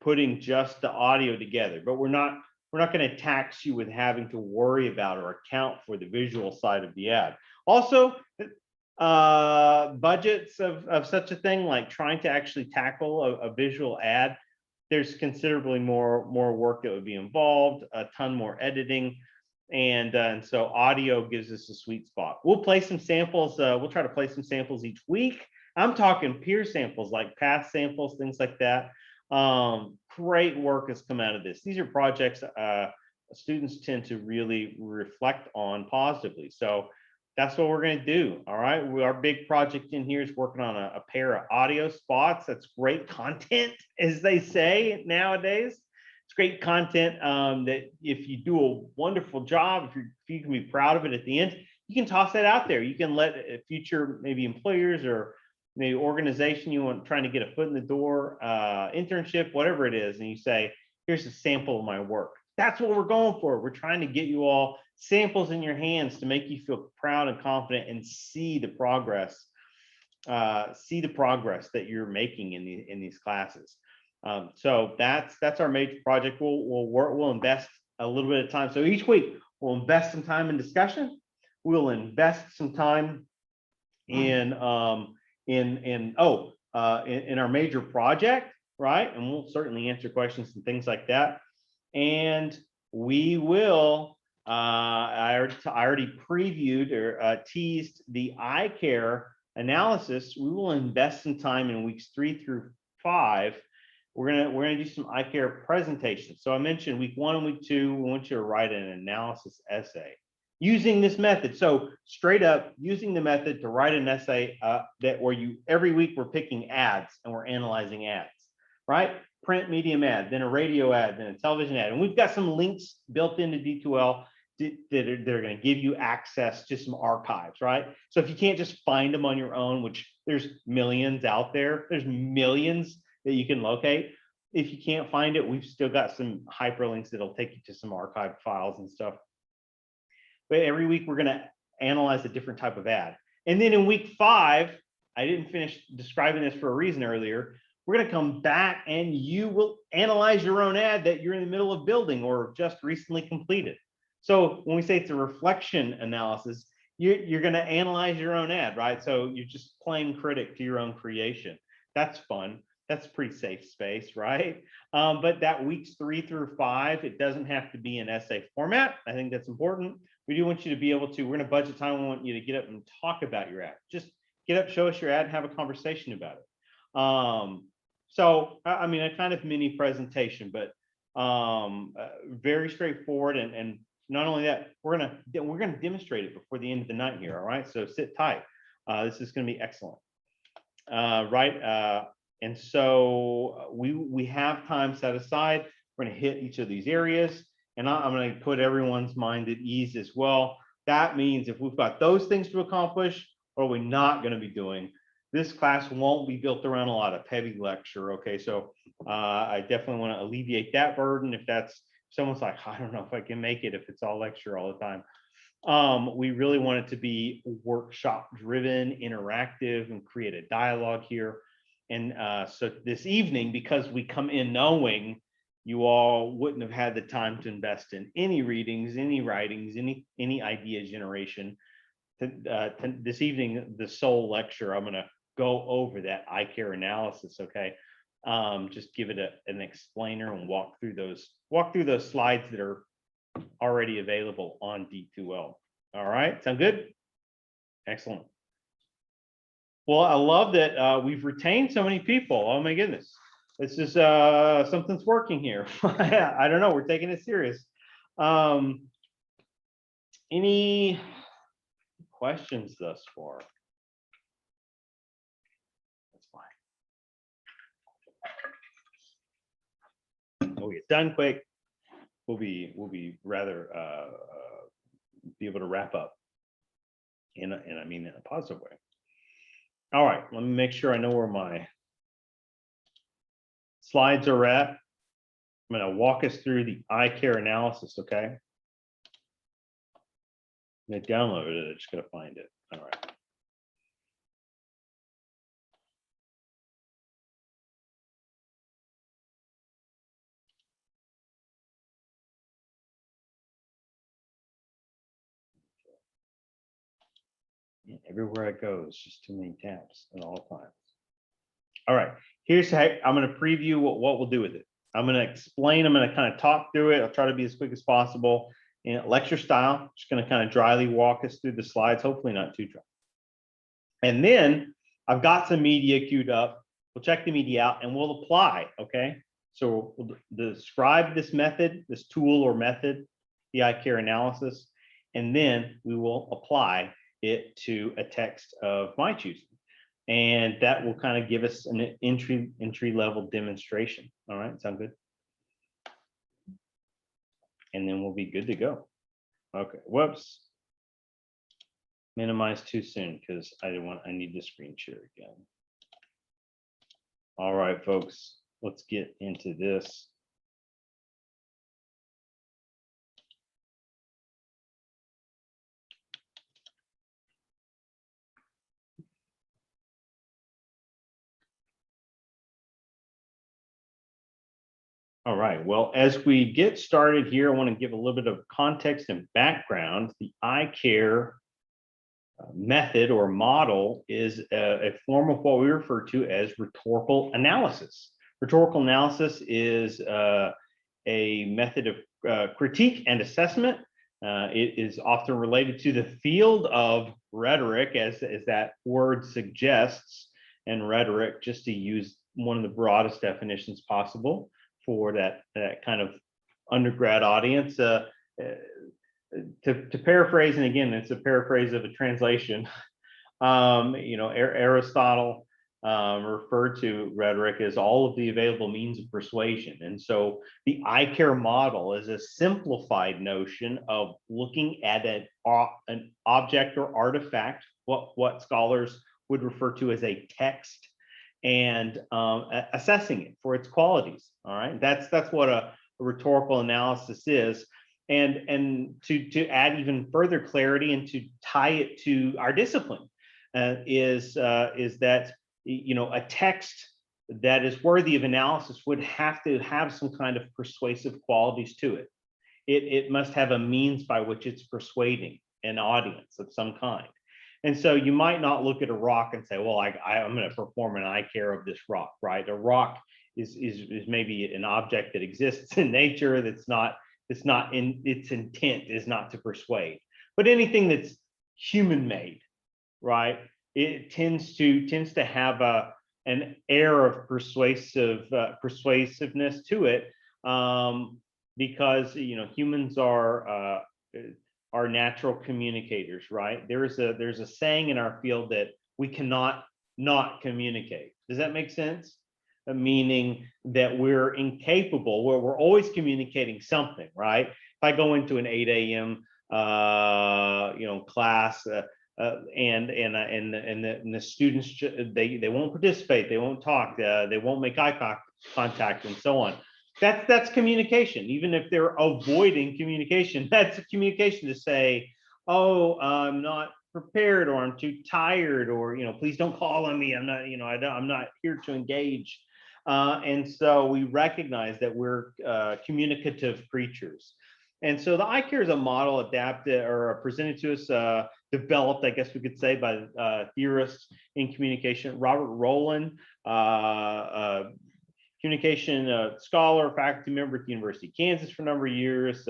putting just the audio together, but we're not going to tax you with having to worry about or account for the visual side of the ad. Also, budgets of such a thing, like trying to actually tackle a visual ad, there's considerably more work that would be involved, a ton more editing. And so audio gives us a sweet spot. We'll play some samples. We'll try to play some samples each week. I'm talking peer samples, like past samples, things like that. Great work has come out of this. These are projects students tend to really reflect on positively. So that's what we're going to do. All right. Our big project in here is working on a pair of audio spots. That's great content, as they say nowadays. It's great content that if you do a wonderful job, if you can be proud of it at the end, you can toss that out there. You can let future maybe employers or maybe organization you want trying to get a foot in the door, internship, whatever it is, and you say, here's a sample of my work. That's what we're going for. We're trying to get you all samples in your hands to make you feel proud and confident and see the progress that you're making in these classes. So that's our major project. We'll invest a little bit of time. So each week we'll invest some time in discussion. We'll invest some time in our major project, right? And we'll certainly answer questions and things like that. And we will. I already previewed or teased the iCare analysis. We will invest some time in weeks 3 through 5. We're gonna do some iCare presentations. So I mentioned week 1 and week 2, we want you to write an analysis essay using this method. So straight up using the method to write an essay every week we're picking ads and we're analyzing ads, right? Print medium ad, then a radio ad, then a television ad. And we've got some links built into D2L that are going to give you access to some archives, right? So if you can't just find them on your own, which there's millions out there, there's millions that you can locate. If you can't find it, we've still got some hyperlinks that'll take you to some archived files and stuff. But every week we're going to analyze a different type of ad. And then in week 5, I didn't finish describing this for a reason earlier, we're going to come back and you will analyze your own ad that you're in the middle of building or just recently completed. So when we say it's a reflection analysis, you're going to analyze your own ad, right? So you're just playing critic to your own creation. That's fun. That's pretty safe space, right? But that weeks 3 through 5, it doesn't have to be an essay format. I think that's important. We do want you to be able to, we're going to budget time. We want you to get up and talk about your ad. Just get up, show us your ad, and have a conversation about it. So, I mean, a kind of mini presentation, but very straightforward. And not only that, we're gonna demonstrate it before the end of the night here. All right, so sit tight. This is going to be excellent, right? And so we have time set aside. We're going to hit each of these areas, and I'm going to put everyone's mind at ease as well. That means if we've got those things to accomplish, what are we not going to be doing? This class won't be built around a lot of heavy lecture. Okay, so I definitely want to alleviate that burden. If that's someone's like, I don't know if I can make it if it's all lecture all the time. We really want it to be workshop driven, interactive, and create a dialogue here. And so this evening, because we come in knowing you all wouldn't have had the time to invest in any readings, any writings, any idea generation, this evening, the sole lecture, I'm going to go over that eye care analysis. Okay, just give it an explainer and walk through those slides that are already available on D2L. All right, sound good? Excellent. Well, I love that we've retained so many people. Oh my goodness, this is something's working here. I don't know, we're taking it serious. Any questions thus far? That's fine. We'll get done quick. We'll be rather be able to wrap up, and I mean in a positive way. All right, let me make sure I know where my slides are at. I'm going to walk us through the eye care analysis. Okay. I downloaded it. I just got to find it. All right. Yeah, everywhere I go, it's just too many tabs at all times. All right. Here's how I'm going to preview what we'll do with it. I'm going to explain. I'm going to kind of talk through it. I'll try to be as quick as possible in lecture style. Just going to kind of dryly walk us through the slides. Hopefully not too dry. And then I've got some media queued up. We'll check the media out and we'll apply. Okay. So we'll describe this method, this tool or method, the eye care analysis, and then we will apply it to a text of my choosing. And that will kind of give us an entry level demonstration. All right, sound good? And then we'll be good to go. Okay, whoops. Minimize too soon because I need to screen share again. All right, folks, let's get into this. All right, well, as we get started here, I want to give a little bit of context and background. The eye care method or model is a form of what we refer to as rhetorical analysis. Rhetorical analysis is a method of critique and assessment. It is often related to the field of rhetoric, as that word suggests, and rhetoric, just to use one of the broadest definitions possible for that kind of undergrad audience. To paraphrase, and again, it's a paraphrase of a translation. Aristotle referred to rhetoric as all of the available means of persuasion. And so the eye care model is a simplified notion of looking at an object or artifact, what scholars would refer to as a text, and assessing it for its qualities. All right, that's what a rhetorical analysis is. And to add even further clarity and to tie it to our discipline is that a text that is worthy of analysis would have to have some kind of persuasive qualities to it. It must have a means by which it's persuading an audience of some kind. And so you might not look at a rock and say, well, I'm going to perform an eye care of this rock, right? A rock is maybe an object that exists in nature that's not. It's not in its intent is not to persuade, but anything that's human made, right? It tends to have an air of persuasiveness to it, because humans are natural communicators, right? There's a saying in our field that we cannot not communicate. Does that make sense? Meaning that we're incapable, where we're always communicating something, right? If I go into an 8 a.m. class, and the students, they won't participate, they won't talk, they won't make contact, and so on. That's communication. Even if they're avoiding communication, that's a communication to say, oh, I'm not prepared, or I'm too tired, or please don't call on me. I'm not, I'm not here to engage. And so we recognize that we're communicative creatures. And so the ICARE is a model adapted or presented to us, developed, I guess we could say, by theorists in communication. Robert Rowland, communication scholar, faculty member at the University of Kansas for a number of years,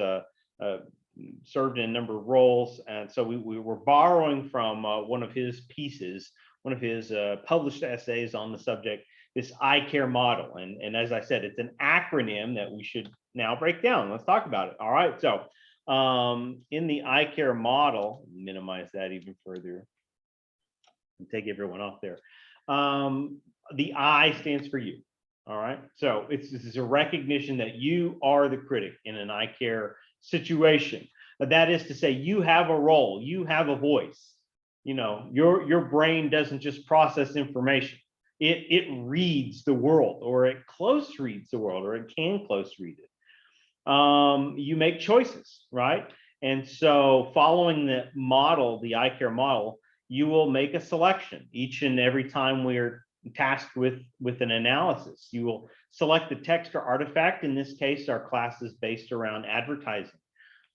served in a number of roles. And so we were borrowing from one of his pieces, one of his published essays on the subject, this ICARE model. And as I said, it's an acronym that we should now break down. Let's talk about it. All right. So in the ICARE model, minimize that even further and take everyone off there. The I stands for you. All right. So this is a recognition that you are the critic in an ICARE situation. That is to say, you have a role, you have a voice. Your brain doesn't just process information. It reads the world, or it close reads the world, or it can close read it. You make choices, right? And so following the model, the ICARE model, you will make a selection each and every time we're tasked with an analysis. You will select the text or artifact. In this case, our class is based around advertising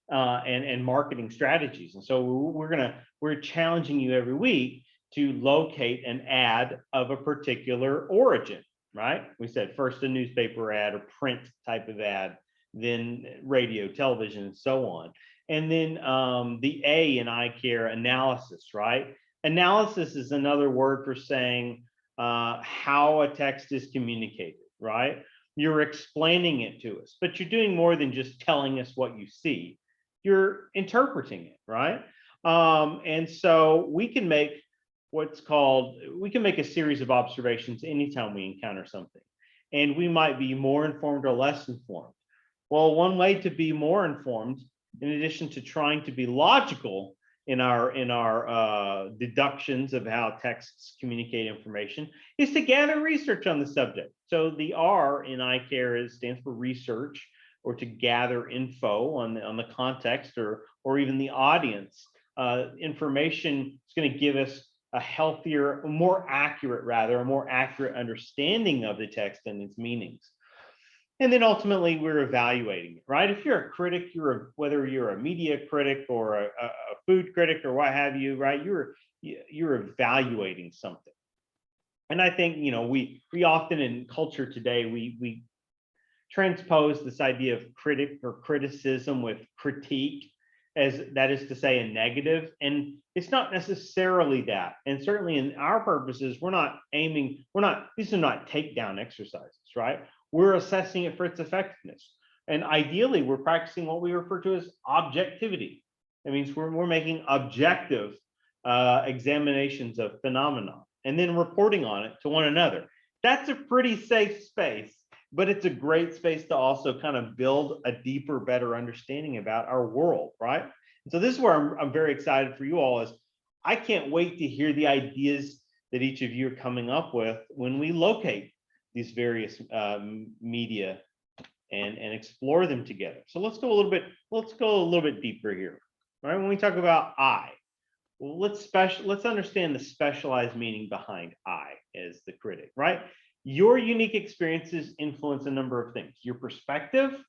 and marketing strategies. And so we're challenging you every week to locate an ad of a particular origin, right? We said first a newspaper ad or print type of ad, then radio, television, and so on. And then the A in ICARE, analysis, right? Analysis is another word for saying how a text is communicated, right? You're explaining it to us, but you're doing more than just telling us what you see. You're interpreting it, right? And so we can make a series of observations anytime we encounter something, and we might be more informed or less informed. Well, one way to be more informed, in addition to trying to be logical in our deductions of how texts communicate information, is to gather research on the subject. So the R in ICARE stands for research, or to gather info on the context or even the audience. Information is going to give us a healthier, a more accurate understanding of the text and its meanings. And then ultimately we're evaluating it, right? If you're a critic, whether you're a media critic or a food critic or what have you, right? You're evaluating something. And I think, we often in culture today, we transpose this idea of critic or criticism with critique, as that is to say a negative, and it's not necessarily that. And certainly in our purposes, these are not takedown exercises, right? We're assessing it for its effectiveness. And ideally, we're practicing what we refer to as objectivity. That means we're making objective examinations of phenomena and then reporting on it to one another. That's a pretty safe space, but it's a great space to also kind of build a deeper, better understanding about our world, right? And so this is where I'm very excited for you all. Is I can't wait to hear the ideas that each of you are coming up with when we locate these various media and explore them together. So let's go a little bit deeper here. All right, when we talk about I, well, let's understand the specialized meaning behind I as the critic, right? Your unique experiences influence a number of things. Your perspective,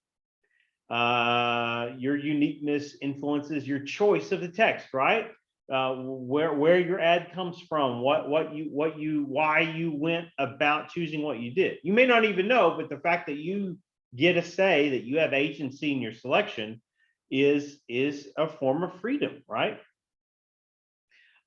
your uniqueness influences your choice of the text, right? Where your ad comes from, why you went about choosing what you did. You may not even know, but the fact that you get a say, that you have agency in your selection, is a form of freedom, right?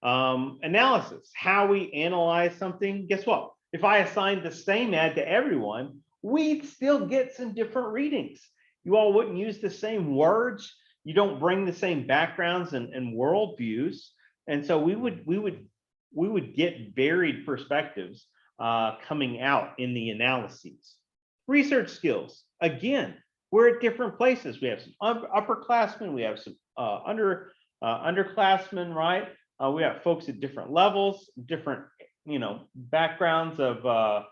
Analysis, how we analyze something. Guess what? If I assigned the same ad to everyone, we'd still get some different readings. You all wouldn't use the same words. You don't bring the same backgrounds and worldviews. And so we would get varied perspectives coming out in the analyses. Research skills, again, we're at different places. We have some upperclassmen, we have some underclassmen, right? We have folks at different levels, different, backgrounds of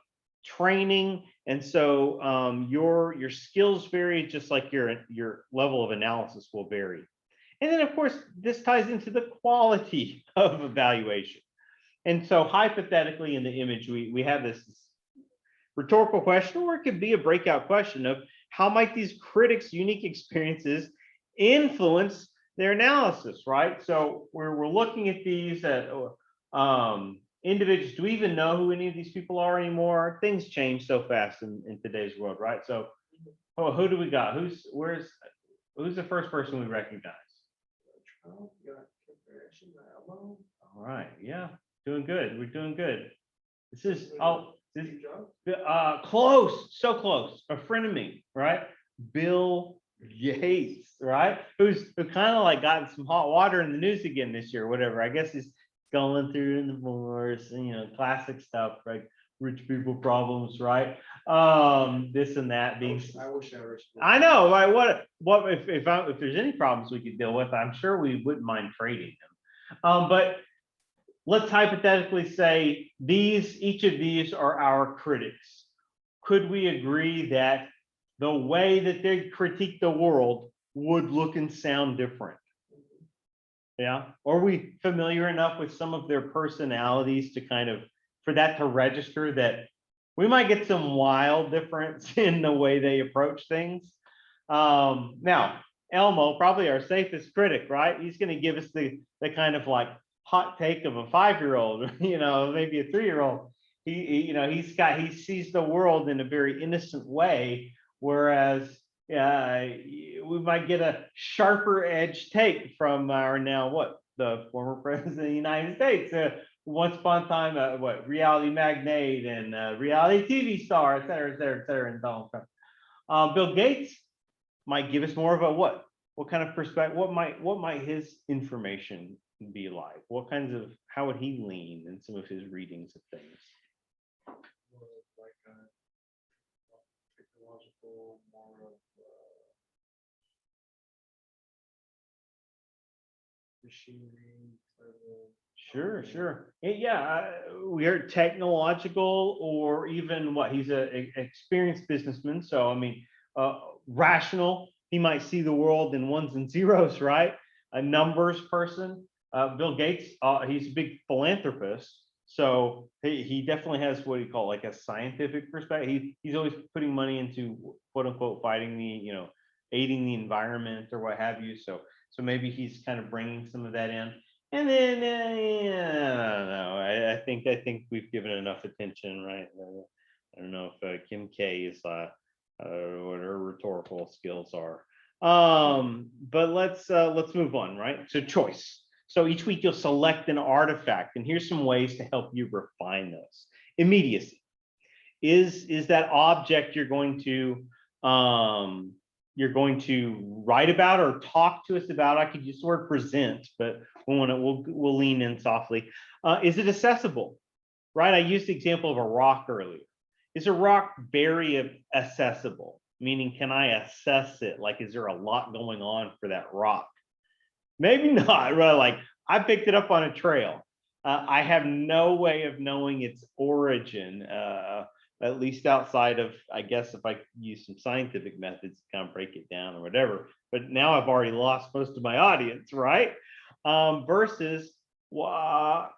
training. And so your skills vary, just like your level of analysis will vary. And then, of course, this ties into the quality of evaluation. And so hypothetically, in the image, we have this rhetorical question, or it could be a breakout question of how might these critics' unique experiences influence their analysis, right? So we're looking at these individuals. Do we even know who any of these people are anymore? Things change so fast in today's world, right? So who do we got? Who's the first person we recognize? All right, yeah, doing good. We're doing good. This is close, so close. A friend of me, right? Bill Gates, right? Who kind of like got some hot water in the news again this year, whatever. I guess he's going through the divorce, classic stuff, like rich people problems, right? This and that being. I wish I was. I know, right? What if there's any problems we could deal with? I'm sure we wouldn't mind trading them. But let's hypothetically say each of these are our critics. Could we agree that the way that they critique the world would look and sound different? Yeah. Are we familiar enough with some of their personalities to for that to register that we might get some wild difference in the way they approach things? Now, Elmo, probably our safest critic, right? He's going to give us the kind of like hot take of a 5-year-old, maybe a 3-year-old. He sees the world in a very innocent way, whereas we might get a sharper edge take from the former president of the United States, once upon a time, reality magnate and reality TV star, et cetera, and Donald Trump. Bill Gates might give us more of a what kind of perspective? What might his information be like? How would he lean in some of his readings of things? Like technological, more of machinery. Sure. Yeah, we are technological, or even he's an experienced businessman. So, I mean, rational. He might see the world in ones and zeros, right? A numbers person. Bill Gates, he's a big philanthropist. So he definitely has what he call like a scientific perspective. He's always putting money into quote unquote fighting aiding the environment or what have you. So maybe he's kind of bringing some of that in. And then I don't know. I think we've given enough attention, right? I don't know if Kim K is what her rhetorical skills are. But let's move on, right? So choice. So each week you'll select an artifact, and here's some ways to help you refine those. Immediacy. Is that object you're going to write about or talk to us about? I could use the word present, but we'll lean in softly. Is it accessible? Right? I used the example of a rock earlier. Is a rock very accessible? Meaning, can I assess it? Like, is there a lot going on for that rock? Maybe not, right? Like, I picked it up on a trail. I have no way of knowing its origin, at least outside of, I guess, if I use some scientific methods to kind of break it down or whatever. But now I've already lost most of my audience, right? Versus, a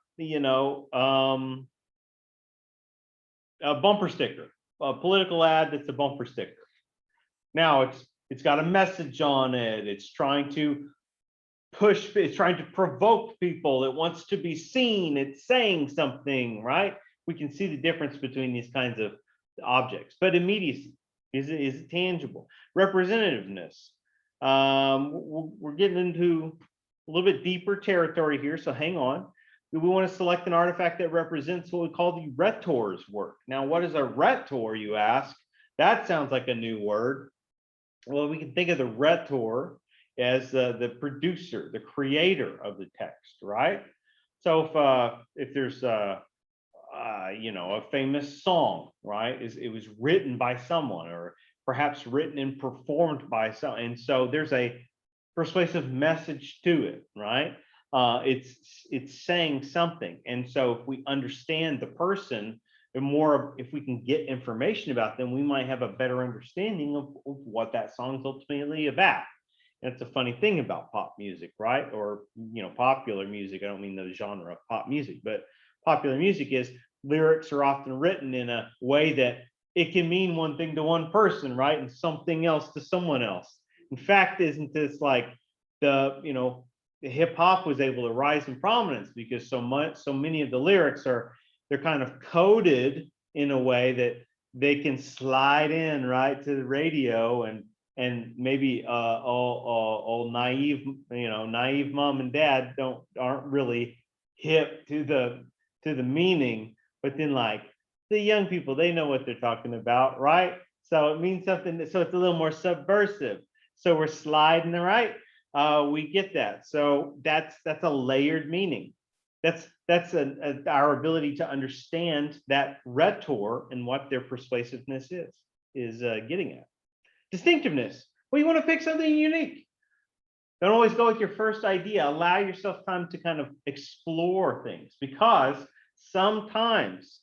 bumper sticker, a political ad that's a bumper sticker. Now it's got a message on it. It's trying to provoke people. It wants to be seen. It's saying something, right? We can see the difference between these kinds of objects. But immediacy, is it tangible? Representativeness. We're getting into a little bit deeper territory here, so hang on. We want to select an artifact that represents what we call the rhetor's work. Now, what is a rhetor, you ask? That sounds like a new word. Well, we can think of the rhetor as the producer, the creator of the text, right? So if there's a famous song, right? It was written by someone, or perhaps written and performed by some, and so there's a persuasive message to it, right? It's saying something, and so if we understand the person and more, if we can get information about them, we might have a better understanding of what that song's ultimately about. And it's a funny thing about pop music, right? Or popular music. I don't mean the genre of pop music, but popular music is lyrics are often written in a way that it can mean one thing to one person, right, and something else to someone else. In fact, isn't this like the hip hop was able to rise in prominence because so many of the lyrics they're kind of coded in a way that they can slide in right to the radio, and maybe all naive naive mom and dad aren't really hip to the meaning, but then like the young people, they know what they're talking about, right? So it means something, so it's a little more subversive, so we're sliding, right? We get that. So that's a layered meaning. That's our ability to understand that rhetor and what their persuasiveness is getting at. Distinctiveness. Well, you want to pick something unique. Don't always go with your first idea. Allow yourself time to kind of explore things, because sometimes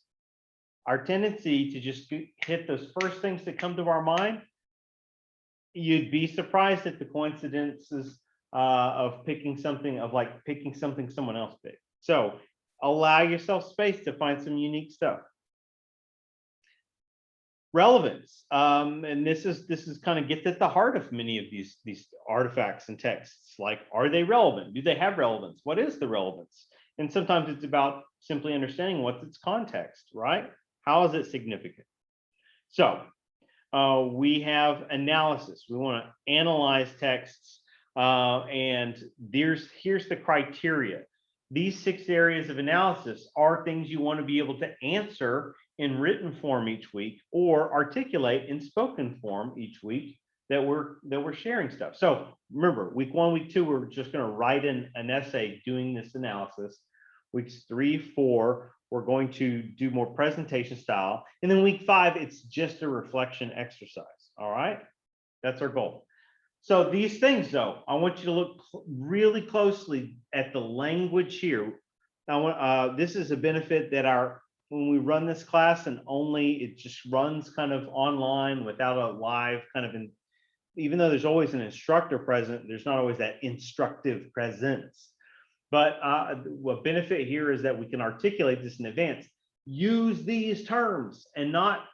our tendency to just hit those first things that come to our mind, you'd be surprised at the coincidences of picking something someone else picked. So allow yourself space to find some unique stuff. Relevance, and this is kind of gets at the heart of many of these artifacts and texts. Like, are they relevant? Do they have relevance? What is the relevance? And sometimes it's about simply understanding what's its context, right? How is it significant? So we have analysis. We want to analyze texts, and here's the criteria. These 6 areas of analysis are things you want to be able to answer in written form each week, or articulate in spoken form each week that we're sharing stuff. So remember, week 1, week 2, we're just going to write in an essay doing this analysis. Weeks 3, 4, we're going to do more presentation style. And then week 5, it's just a reflection exercise. All right, that's our goal. So these things, though, I want you to look really closely at the language here. Now, this is a benefit that when we run this class, and only it just runs kind of online without a live kind of, even though there's always an instructor present, there's not always that instructive presence. But what benefit here is that we can articulate this in advance. Use these terms, and not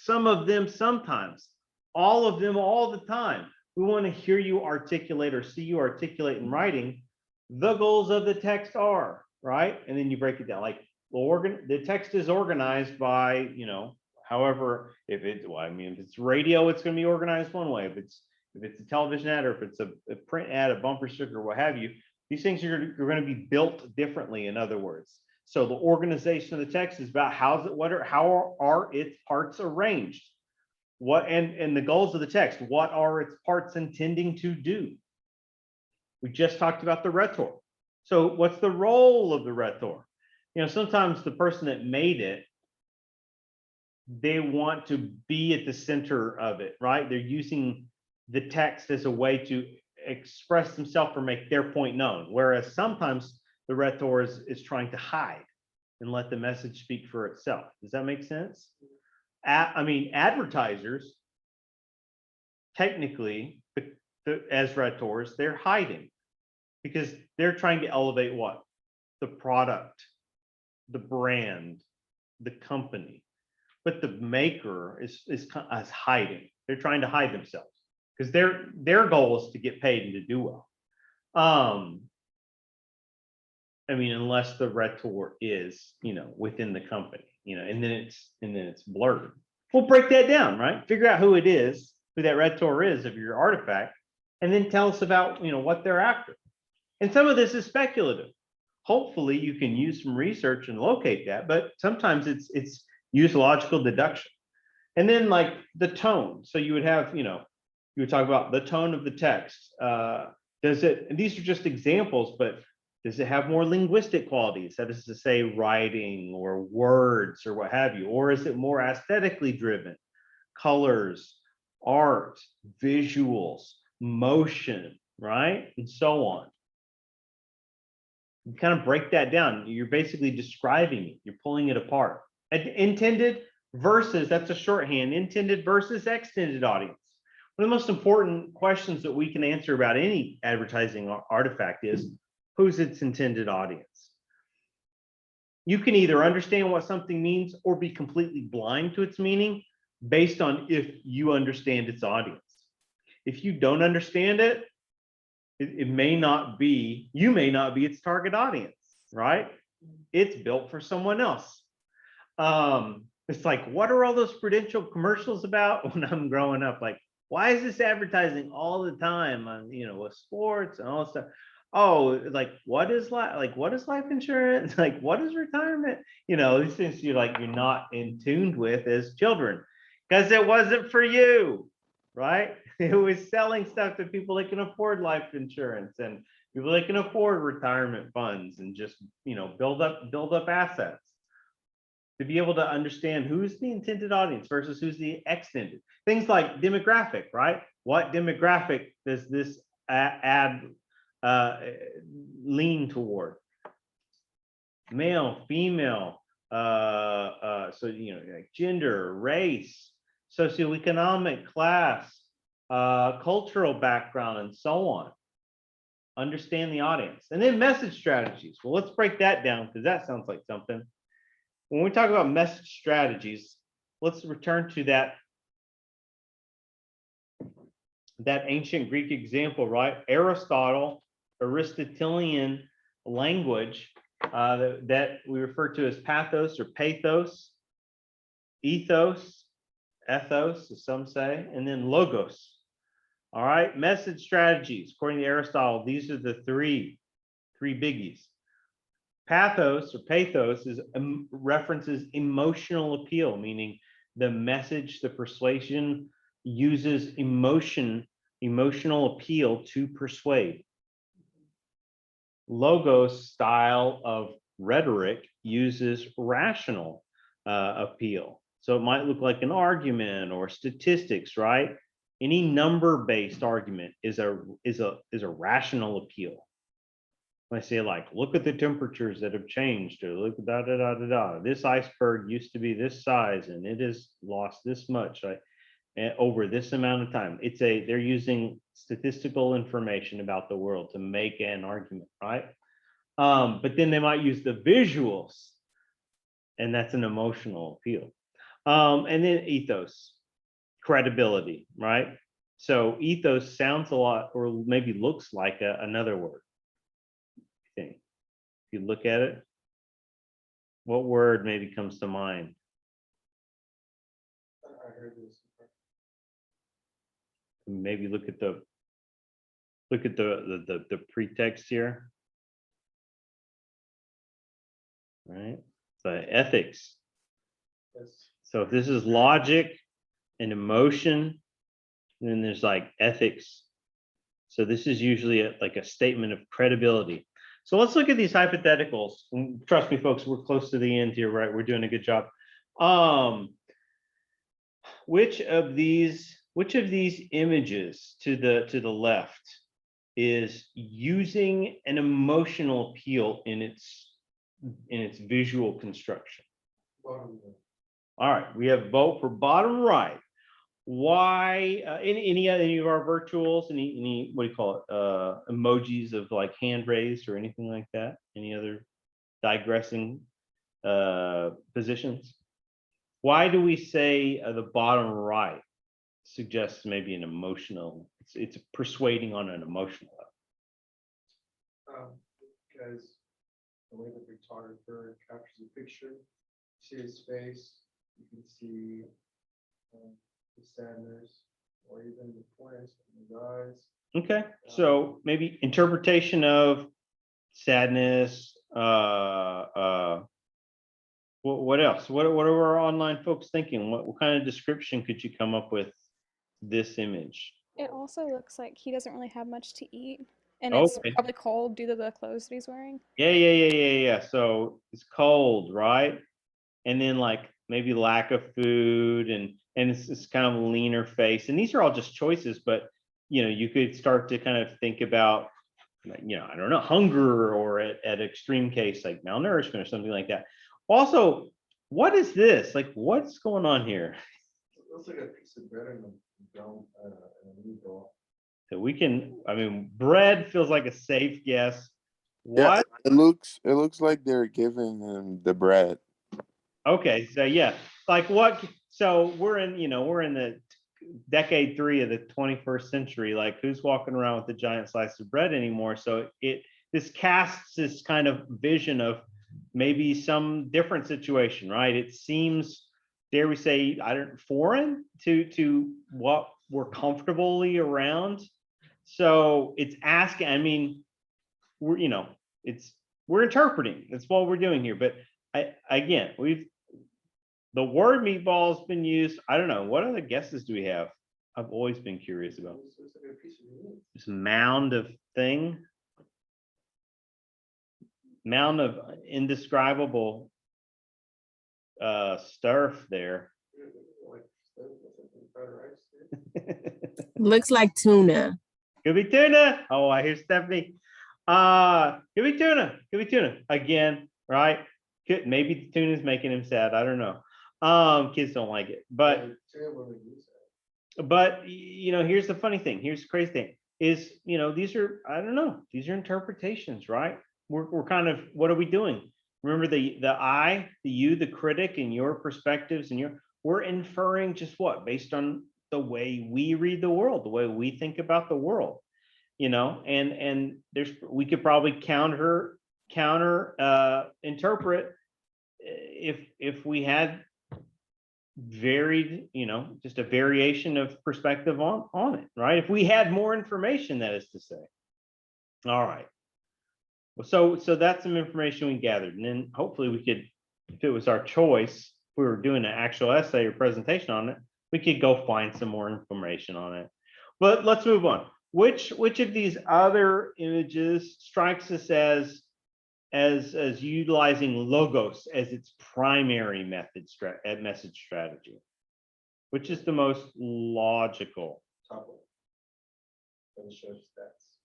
some of them sometimes, all of them all the time. We want to hear you articulate or see you articulate in writing the goals of the text are, right? And then you break it down. Like, the text is organized by, however, if it's radio, it's going to be organized one way. If it's a television ad, or if it's a print ad, a bumper sticker, what have you, these things are going to be built differently, in other words. So the organization of the text is about how are its parts arranged? What and the goals of the text, what are its parts intending to do? We just talked about the rhetor. So what's the role of the rhetor? Sometimes the person that made it, they want to be at the center of it, right? They're using the text as a way to express themselves or make their point known. Whereas sometimes the rhetor is trying to hide and let the message speak for itself. Does that make sense? Advertisers, technically, as rhetors, they're hiding, because they're trying to elevate what? The product, the brand, the company. But the maker is hiding. They're trying to hide themselves, because their goal is to get paid and to do well. Unless the rhetor is, within the company, and then it's blurred. We'll break that down, right? Figure out who that rhetor is of your artifact, and then tell us about, what they're after. And some of this is speculative. Hopefully you can use some research and locate that, but sometimes it's use logical deduction. And then, like, the tone. So you would have, you would talk about the tone of the text. And these are just examples, but does it have more linguistic qualities? That is to say, writing or words or what have you? Or is it more aesthetically driven? Colors, art, visuals, motion, right? And so on. You kind of break that down. You're basically describing it. You're pulling it apart. Intended versus, that's a shorthand, intended versus extended audience. One of the most important questions that we can answer about any advertising artifact is, who's its intended audience? You can either understand what something means or be completely blind to its meaning based on if you understand its audience. If you don't understand it, it may not be, you may not be its target audience, right? It's built for someone else. It's like, what are all those Prudential commercials about when I'm growing up? Like, why is this advertising all the time on, with sports and all that stuff? Oh, like, what is life insurance? Like, what is retirement? These things you're not in tune with as children, because it wasn't for you, right? It was selling stuff to people that can afford life insurance and people that can afford retirement funds and just, build up assets. To be able to understand who's the intended audience versus who's the extended. Things like demographic, right? What demographic does this ad lean toward? Male, female, so like gender, race, socioeconomic class, cultural background, and so on. Understand the audience. And then message strategies. Well, let's break that down because that sounds like something. When we talk about message strategies, let's return to that ancient Greek example, right? Aristotelian language that we refer to as pathos or pathos, ethos, ethos, as some say, and then logos. All right, message strategies. According to Aristotle, these are the three biggies. Pathos or pathos references emotional appeal, meaning the message, the persuasion uses emotional appeal to persuade. Logos style of rhetoric uses rational appeal. So it might look like an argument or statistics, right? Any number-based argument is a rational appeal. When I say like, look at the temperatures that have changed, or look da da da da da. This iceberg used to be this size, and it has lost this much, right? Over this amount of time. They're using statistical information about the world to make an argument, right? But then they might use the visuals, and that's an emotional appeal. And then ethos, credibility, right? So ethos sounds a lot, or maybe looks like another word. If you look at it, what word maybe comes to mind? I heard this. Maybe look at the pretext here, right? The ethics. Yes. So if this is logic and emotion, then there's like ethics. So this is usually like a statement of credibility. So let's look at these hypotheticals. And trust me, folks, we're close to the end here, right? We're doing a good job. Which of these images to the left is using an emotional appeal in its visual construction? Bottom left. All right, we have vote for bottom right. Why any of our virtuals, any what do you call it, emojis of like hand raised or anything like that? Any other digressing positions? Why do we say the bottom right suggests maybe an emotional, it's persuading on an emotional level? Because the way the photographer captures the picture, you see his face, you can see the sadness or even the poise in his eyes. Okay, so maybe interpretation of sadness. What else? What are our online folks thinking? What kind of description could you come up with this image? It also looks like he doesn't really have much to eat, and it's Okay. probably cold due to the clothes that he's wearing. Yeah. So it's cold, right? And then like maybe lack of food, and and it's kind of a leaner face. And these are all just choices, but you could start to kind of think about, I don't know, hunger, or at extreme case like malnourishment or something like that. Also, what is this? Like, what's going on here? It looks like a piece of bread and a gum, and a meatball. So bread feels like a safe guess. Yeah, What? it looks like they're giving him the bread. Okay, so yeah, like what? So we're in the decade 3 of the 21st century. Like, who's walking around with a giant slice of bread anymore? So this casts this kind of vision of maybe some different situation, right? It seems, dare we say, foreign to what we're comfortably around. So it's asking. I mean, we're interpreting. That's what we're doing here. But the word meatball has been used. I don't know. What other guesses do we have? I've always been curious about It looks like a piece of meat. this mound of indescribable stuff there. Like, fried rice. Looks like tuna. Could be tuna. Oh, I hear Stephanie. Could be tuna. Could be tuna again, right? Maybe the tuna's making him sad. I don't know. Kids don't like it, but here's the funny thing. Here's the crazy thing is, these are, I don't know, these are interpretations, right? We're kind of, what are we doing? Remember the I, the you, the critic, and your perspectives, and we're inferring just what, based on the way we read the world, the way we think about the world, and we could probably counter interpret if we had varied, just a variation of perspective on it, right? If we had more information, that is to say. All right. Well, so that's some information we gathered, and then hopefully we could, if it was our choice, if we were doing an actual essay or presentation on it, we could go find some more information on it. But let's move on. Which of these other images strikes us as utilizing logos as its primary message strategy? Which is the most logical? Top one. And shows stats.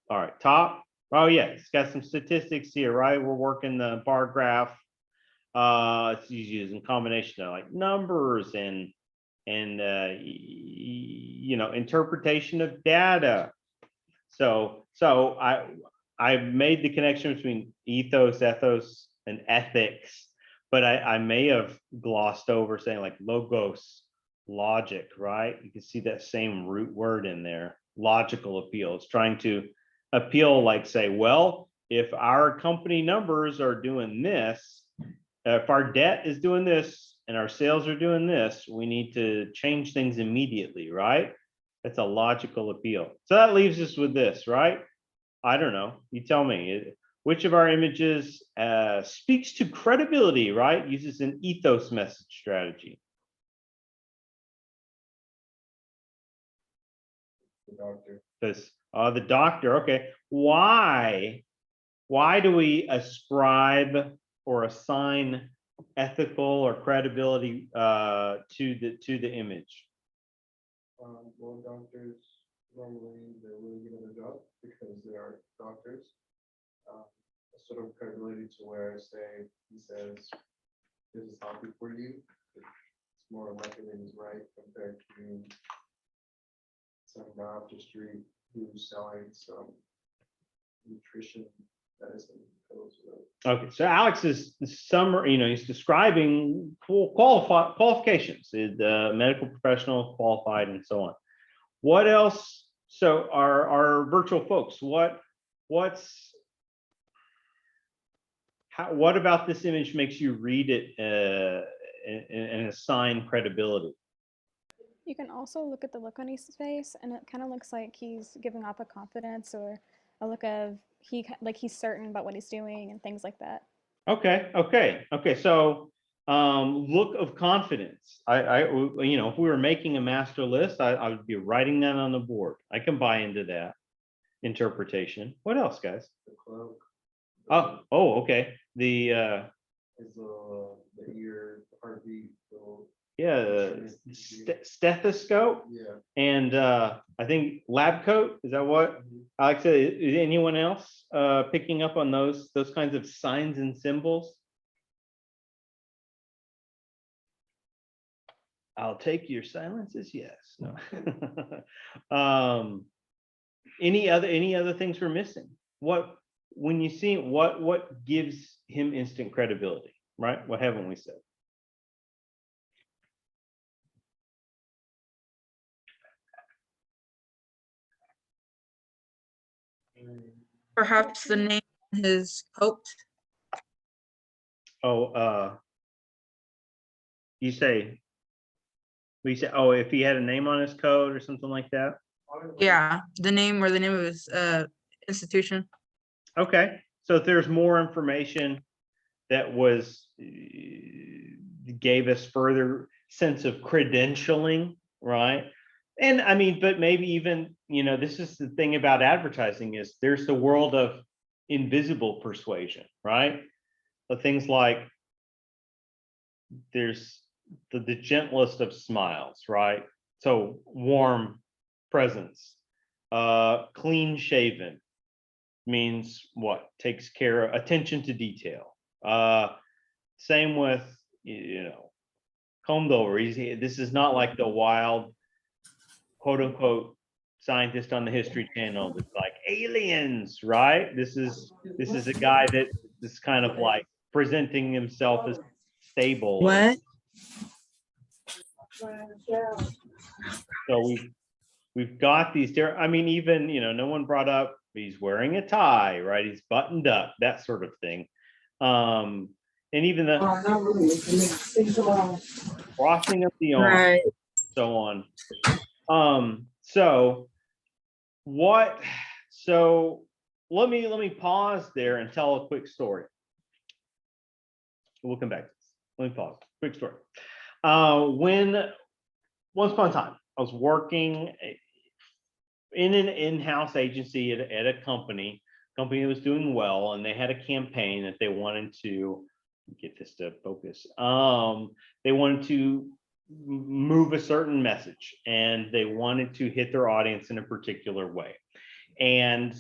All right, top. Oh yeah, it's got some statistics here, right? We're working the bar graph. It's using combination of like numbers and interpretation of data. So I made the connection between ethos, and ethics, but I may have glossed over saying like logos, logic, right? You can see that same root word in there, logical appeal. It's trying to appeal, like, say, well, if our company numbers are doing this, if our debt is doing this and our sales are doing this, we need to change things immediately, right? That's a logical appeal. So that leaves us with this, right? I don't know. You tell me. Which of our images speaks to credibility, right? Uses an ethos message strategy. The doctor. The doctor. Okay. Why do we ascribe or assign ethical or credibility to the image? Well, doctors normally they're really good at their job because they are doctors. A sort of credibility to where, say, he says, "This is healthy for you." It's more likely that he's right compared to some guy off the street who's selling some nutrition medicine pills. Okay, so Alex is he's describing qualifications, the medical professional, qualified, and so on. What else? So our virtual folks, what about this image makes you read it and assign credibility? You can also look at the look on his face, and it kind of looks like he's giving off a confidence or a look of he's certain about what he's doing and things like that. Okay. So look of confidence. If we were making a master list, I would be writing that on the board. I can buy into that interpretation. What else, guys? The cloak. Oh, okay. Is the ear, the heartbeat, yeah, stethoscope Yeah. and I think lab coat. Is that what? Alexa, is anyone else picking up on those kinds of signs and symbols? I'll take your silence as yes. No. Any other things we're missing? What when you see what gives him instant credibility, right? What haven't we said? Perhaps the name on his coat. Oh, you say, oh, if he had a name on his coat or something like that. Yeah, the name or the name of his institution. Okay, so if there's more information that was gave us further sense of credentialing, right? And I mean, but maybe even, this is the thing about advertising is there's the world of invisible persuasion, right? The things like there's the gentlest of smiles, right? So warm presence, clean shaven means what? Takes care of attention to detail. Same with, combed over. This is not like the wild, quote unquote, scientist on the History Channel that's like aliens, right? This is a guy that is kind of like presenting himself as stable. What? So we've got these. I mean, even no one brought up he's wearing a tie, right? He's buttoned up, that sort of thing. And even the crossing of the arm, Right. so on. So what? So let me pause there and tell a quick story. We'll come back to this. Let me pause. Quick story. When once upon a time, I was working in an in-house agency at a company that was doing well, and they had a campaign that they wanted to get this to focus. They wanted to move a certain message, and they wanted to hit their audience in a particular way. And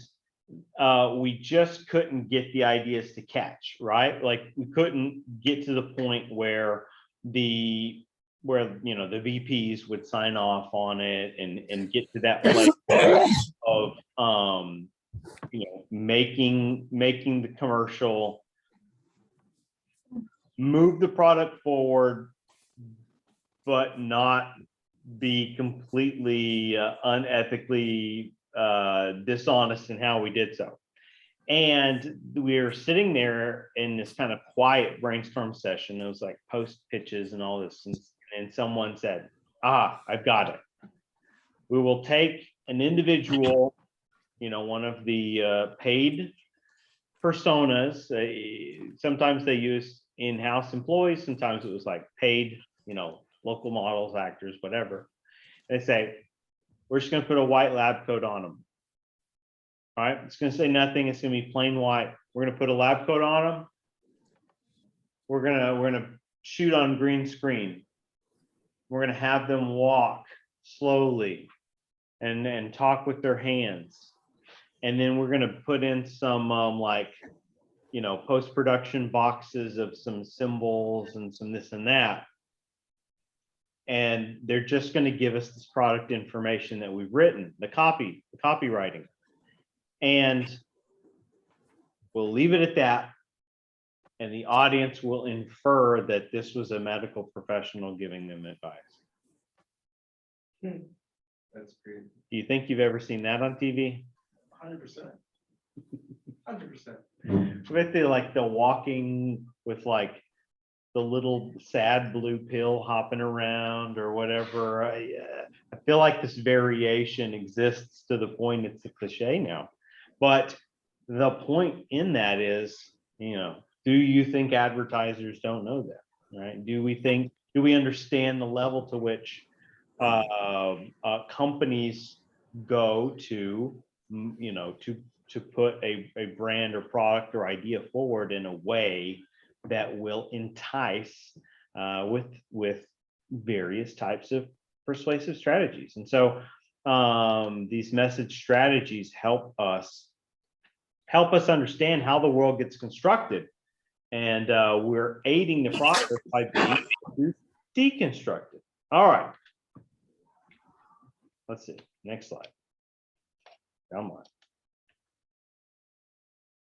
we just couldn't get the ideas to catch, right? Like we couldn't get to the point where the VPs would sign off on it and get to that place of making the commercial, move the product forward, but not be completely unethically dishonest in how we did so. And we were sitting there in this kind of quiet brainstorm session. It was like post pitches and all this. And someone said, I've got it. We will take an individual, one of the paid personas. Sometimes they use in-house employees. Sometimes it was like paid, local models, actors, whatever. They say, we're just going to put a white lab coat on them. All right, it's going to say nothing. It's going to be plain white. We're going to put a lab coat on them. We're going to shoot on green screen. We're going to have them walk slowly and talk with their hands. And then we're going to put in some post-production boxes of some symbols and some this and that. And they're just going to give us this product information that we've written, the copywriting. And we'll leave it at that. And the audience will infer that this was a medical professional giving them advice. That's great. Do you think you've ever seen that on TV? 100%. 100%. With the walking with like the little sad blue pill hopping around or whatever. I feel like this variation exists to the point it's a cliche now. But the point in that is, do you think advertisers don't know that, right? Do we understand the level to which companies go to, to put a brand or product or idea forward in a way that will entice with various types of persuasive strategies. And so these message strategies help us understand how the world gets constructed. And we're aiding the process by being deconstructed. All right. Let's see. Next slide. Come on.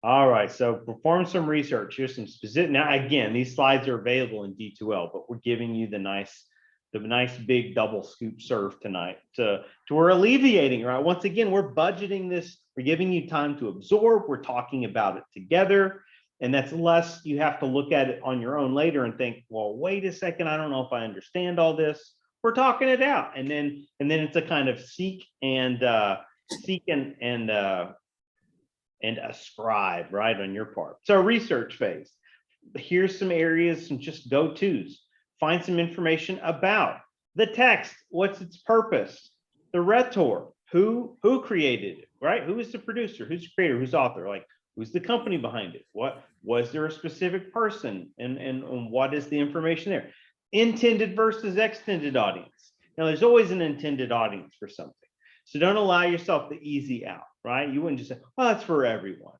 All right. So perform some research. Here's some specific. Now, again, these slides are available in D2L, but we're giving you the nice big double scoop serve tonight. We're alleviating, right? Once again, we're budgeting this. We're giving you time to absorb. We're talking about it together. And that's less, you have to look at it on your own later and think, well, wait a second, I don't know if I understand all this. We're talking it out. And then it's a kind of seek and ascribe, right, on your part. So research phase. Here's some areas, some just go-tos. Find some information about the text. What's its purpose? The rhetor, who created it, right? Who is the producer? Who's the creator? Who's the author? Like, who's the company behind it? What was there a specific person? And what is the information there? Intended versus extended audience. Now, there's always an intended audience for something. So don't allow yourself the easy out, right? You wouldn't just say, oh, it's for everyone.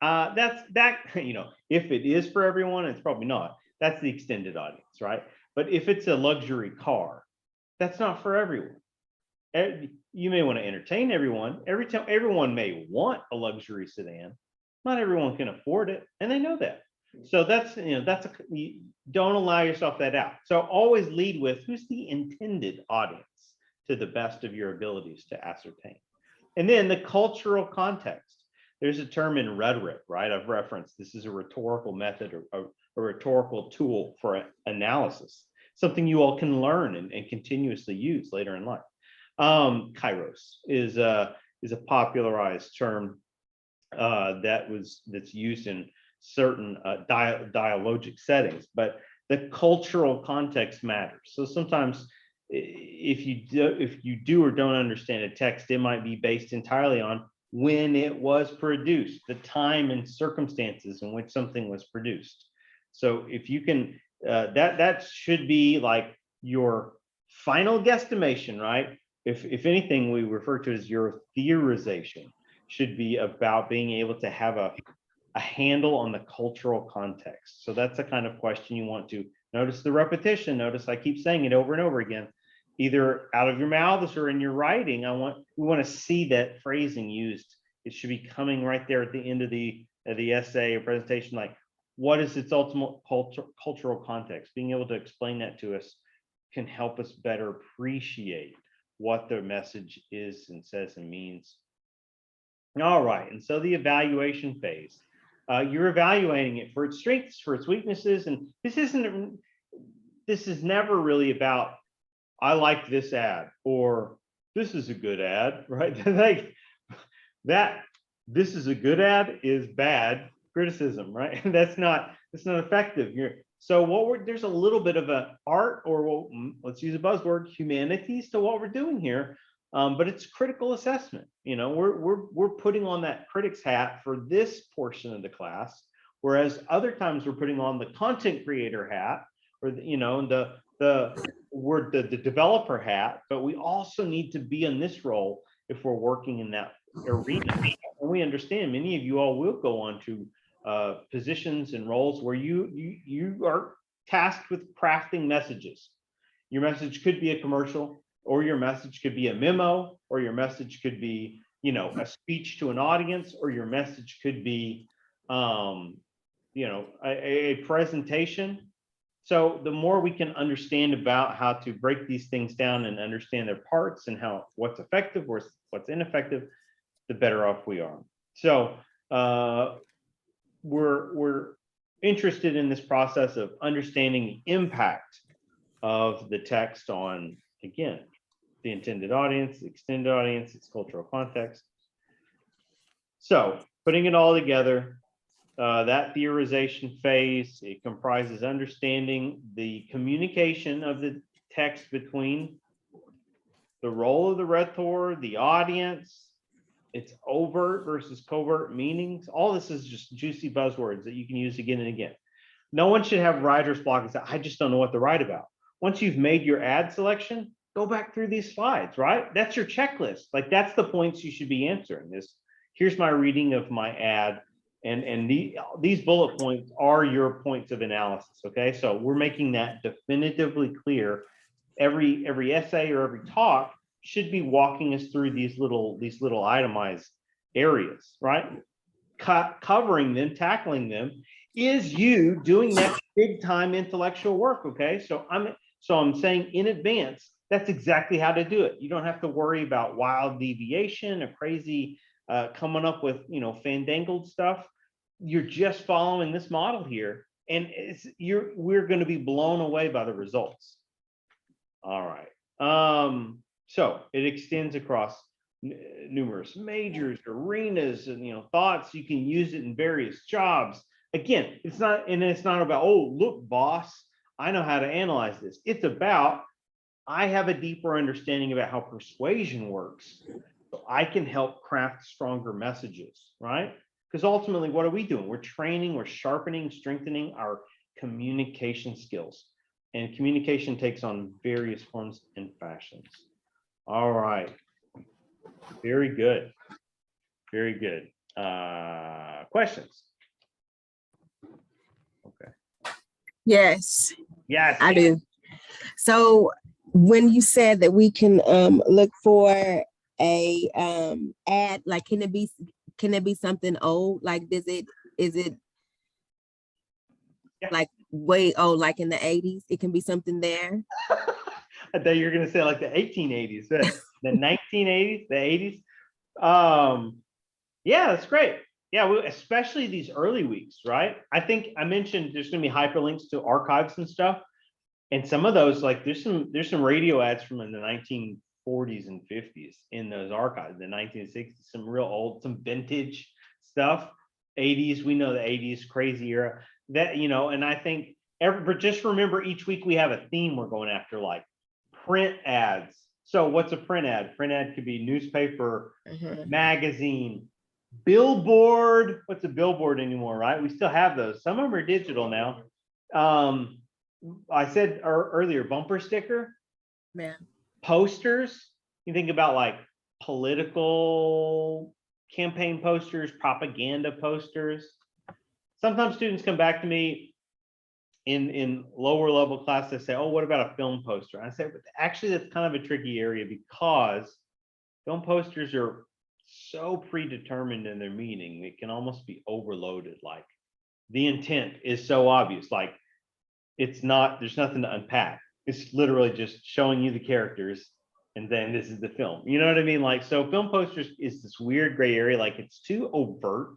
If it is for everyone, it's probably not. That's the extended audience, right? But if it's a luxury car, that's not for everyone. You may want to entertain everyone. Everyone may want a luxury sedan. Not everyone can afford it, and they know that. So don't allow yourself that out. So always lead with who's the intended audience to the best of your abilities to ascertain. And then the cultural context. There's a term in rhetoric, right? I've referenced this is a rhetorical method or a rhetorical tool for analysis, something you all can learn and continuously use later in life. Kairos is a popularized term that's used in certain dialogic settings, but the cultural context matters. So sometimes if you do or don't understand a text, it might be based entirely on when it was produced, the time and circumstances in which something was produced. So if you can, that should be like your final guesstimation, right? If anything, we refer to as your theorization should be about being able to have a handle on the cultural context. So that's the kind of question you want to notice the repetition. Notice I keep saying it over and over again, either out of your mouths or in your writing. We want to see that phrasing used. It should be coming right there at the end of the essay or presentation, like what is its ultimate cultural context? Being able to explain that to us can help us better appreciate what the message is and says and means. All right, and so the evaluation phase. You're evaluating it for its strengths, for its weaknesses, and this is never really about, I like this ad, or this is a good ad, right? Like that, this is a good ad is bad criticism, right? That's not effective. There's a little bit of an art, or let's use a buzzword, humanities to what we're doing here. But it's critical assessment. We're putting on that critic's hat for this portion of the class, whereas other times we're putting on the content creator hat, or the developer hat. But we also need to be in this role if we're working in that arena. And we understand many of you all will go on to positions and roles where you are tasked with crafting messages. Your message could be a commercial, or your message could be a memo, or your message could be, a speech to an audience, or your message could be, a presentation. So the more we can understand about how to break these things down and understand their parts and what's effective or what's ineffective, the better off we are. So we're interested in this process of understanding the impact of the text on, again, the intended audience, the extended audience, its cultural context. So putting it all together, that theorization phase, it comprises understanding the communication of the text between the role of the rhetor, the audience, its overt versus covert meanings. All this is just juicy buzzwords that you can use again and again. No one should have writer's block and say, I just don't know what to write about. once you've made your ad selection, go back through these slides, right? That's your checklist. Like that's the points you should be answering is here's my reading of my ad. And these bullet points are your points of analysis. Okay. So we're making that definitively clear. Every essay or every talk should be walking us through these little itemized areas, right? Covering them, tackling them is you doing that big time intellectual work. Okay. So I'm saying in advance, that's exactly how to do it. You don't have to worry about wild deviation or crazy coming up with, fandangled stuff. You're just following this model here, and we're going to be blown away by the results. All right. So it extends across numerous majors, arenas, and thoughts. You can use it in various jobs. Again, it's not about, oh, look, boss, I know how to analyze this. It's about I have a deeper understanding about how persuasion works, so I can help craft stronger messages, right? Because ultimately, what are we doing? We're training, we're sharpening, strengthening our communication skills. And communication takes on various forms and fashions. All right. Very good. Very good. Questions? Okay. Yes, Yes. I do. So when you said that we can look for a ad, like can it be something old? Like is it Yeah. like way old, like in the 80s? It can be something there. I thought you were going to say like the 1880s, the 1980s, the 80s. Yeah, that's great. Yeah, especially these early weeks, right? I think I mentioned there's going to be hyperlinks to archives and stuff. And some of those, like there's some radio ads from in the 1940s and 50s in those archives, the 1960s, some real old, some vintage stuff. 80s, we know the 80s crazy era. That, and I think but just remember each week we have a theme we're going after, like print ads. So what's a print ad? Print ad could be newspaper, magazine, billboard. What's a billboard anymore, right? We still have those. Some of them are digital now. I said earlier, bumper sticker, Yeah. posters. You think about like political campaign posters, propaganda posters. Sometimes students come back to me in lower level class, they say, oh, what about a film poster? And I say, actually, that's kind of a tricky area because film posters are so predetermined in their meaning, it can almost be overloaded. Like the intent is so obvious, like there's nothing to unpack. It's literally just showing you the characters and then this is the film. You know what I mean? Like, so film posters is this weird gray area, like it's too overt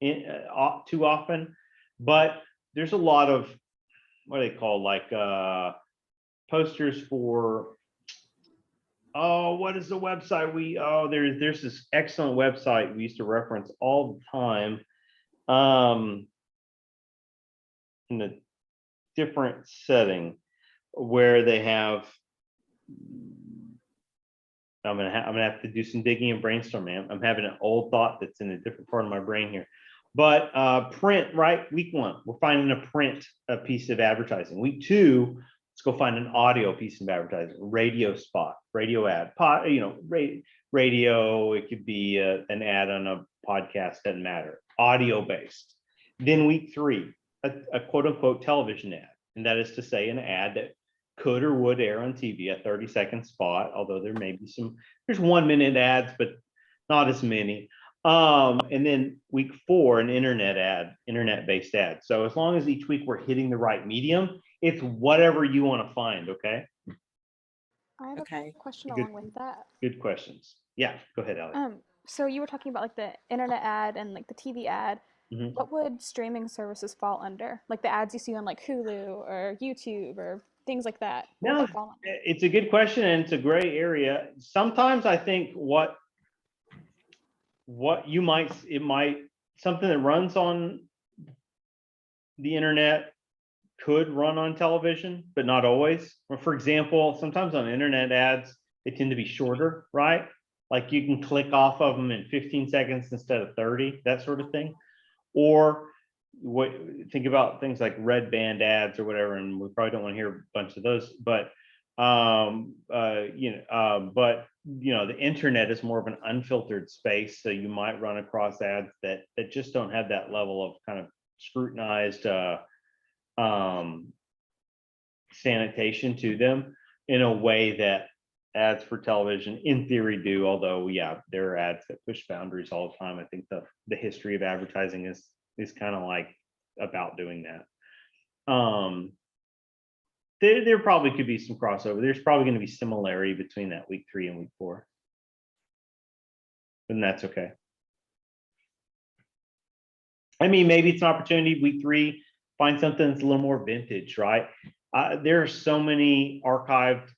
too often, but there's a lot of what do they call, like posters for, oh, what is the website there's this excellent website we used to reference all the time in a different setting where they have, I'm gonna have to do some digging and brainstorm, man. I'm having an old thought that's in a different part of my brain here. But print, right? Week 1, we're finding a piece of advertising. Week 2, let's go find an audio piece of advertising, radio spot, radio ad, radio. It could be an ad on a podcast, doesn't matter. Audio based. Then week 3, a quote unquote television ad, and that is to say an ad that could or would air on TV, a 30-second spot. Although there may be there's 1-minute ads, but not as many. And then week 4, an internet-based ad. So as long as each week we're hitting the right medium, it's whatever you want to find. Okay. I have a question Good. along with that. Good questions. Yeah, go ahead, Alex. So you were talking about like the internet ad and like the TV ad. Mhm. What would streaming services fall under? Like the ads you see on like Hulu or YouTube or things like that. What would No, that fall under? it's a good question and it's a gray area. Sometimes I think what something that runs on the internet could run on television, but not always. Or for example, sometimes on internet ads, they tend to be shorter, right? Like you can click off of them in 15 seconds instead of 30, that sort of thing. Or what, think about things like red band ads or whatever, and we probably don't want to hear a bunch of those, but the internet is more of an unfiltered space, so you might run across ads that just don't have that level of kind of scrutinized sanitation to them in a way that ads for television in theory do, although yeah, there are ads that push boundaries all the time. I think the history of advertising is kind of like about doing that. There probably could be some crossover. There's probably going to be similarity between that week 3 and week 4. And that's okay. I mean, maybe it's an opportunity week 3, find something that's a little more vintage, right? There are so many archived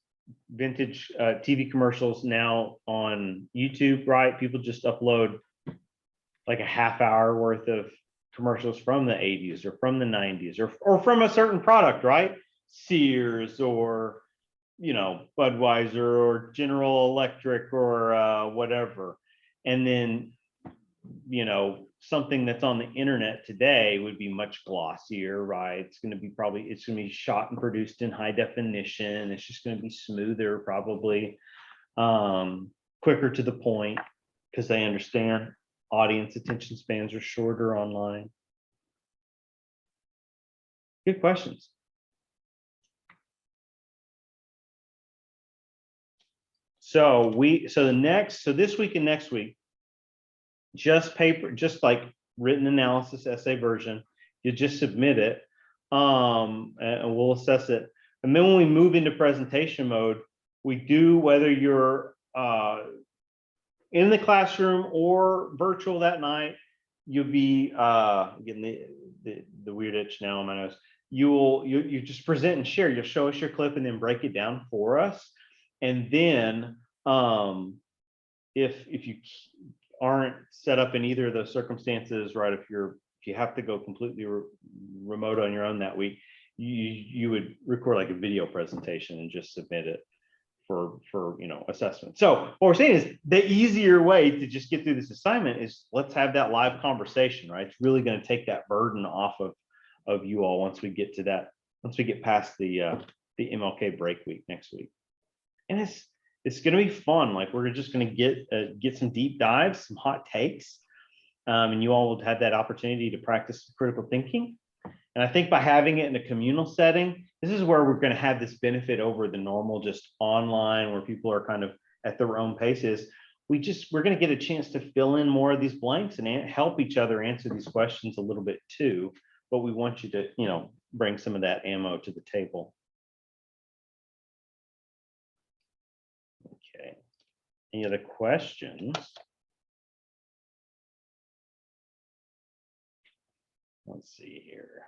vintage TV commercials now on YouTube, right? People just upload like a half hour worth of commercials from the 80s or from the 90s or from a certain product, right? Sears or, Budweiser or General Electric or whatever. And then, something that's on the internet today would be much glossier, right? It's going to be shot and produced in high definition. It's just going to be smoother, probably quicker to the point, because they understand audience attention spans are shorter online. Good questions. So this week and next week, just like written analysis essay version, you just submit it, and we'll assess it. And then when we move into presentation mode, we do, whether you're in the classroom or virtual that night, you'll be getting the weird itch now on my nose. You just present and share. You'll show us your clip and then break it down for us. And then if you aren't set up in either of those circumstances, right, if you have to go completely remote on your own that week, you would record like a video presentation and just submit it for assessment. So what we're saying is the easier way to just get through this assignment is let's have that live conversation, right? It's really going to take that burden off of you all once we get past the MLK break week next week. And it's going to be fun. Like, we're just going to get some deep dives, some hot takes, and you all will have that opportunity to practice critical thinking. And I think by having it in a communal setting, this is where we're going to have this benefit over the normal just online, where people are kind of at their own paces. We're going to get a chance to fill in more of these blanks and help each other answer these questions a little bit too. But we want you to, bring some of that ammo to the table. Okay. Any other questions? Let's see here.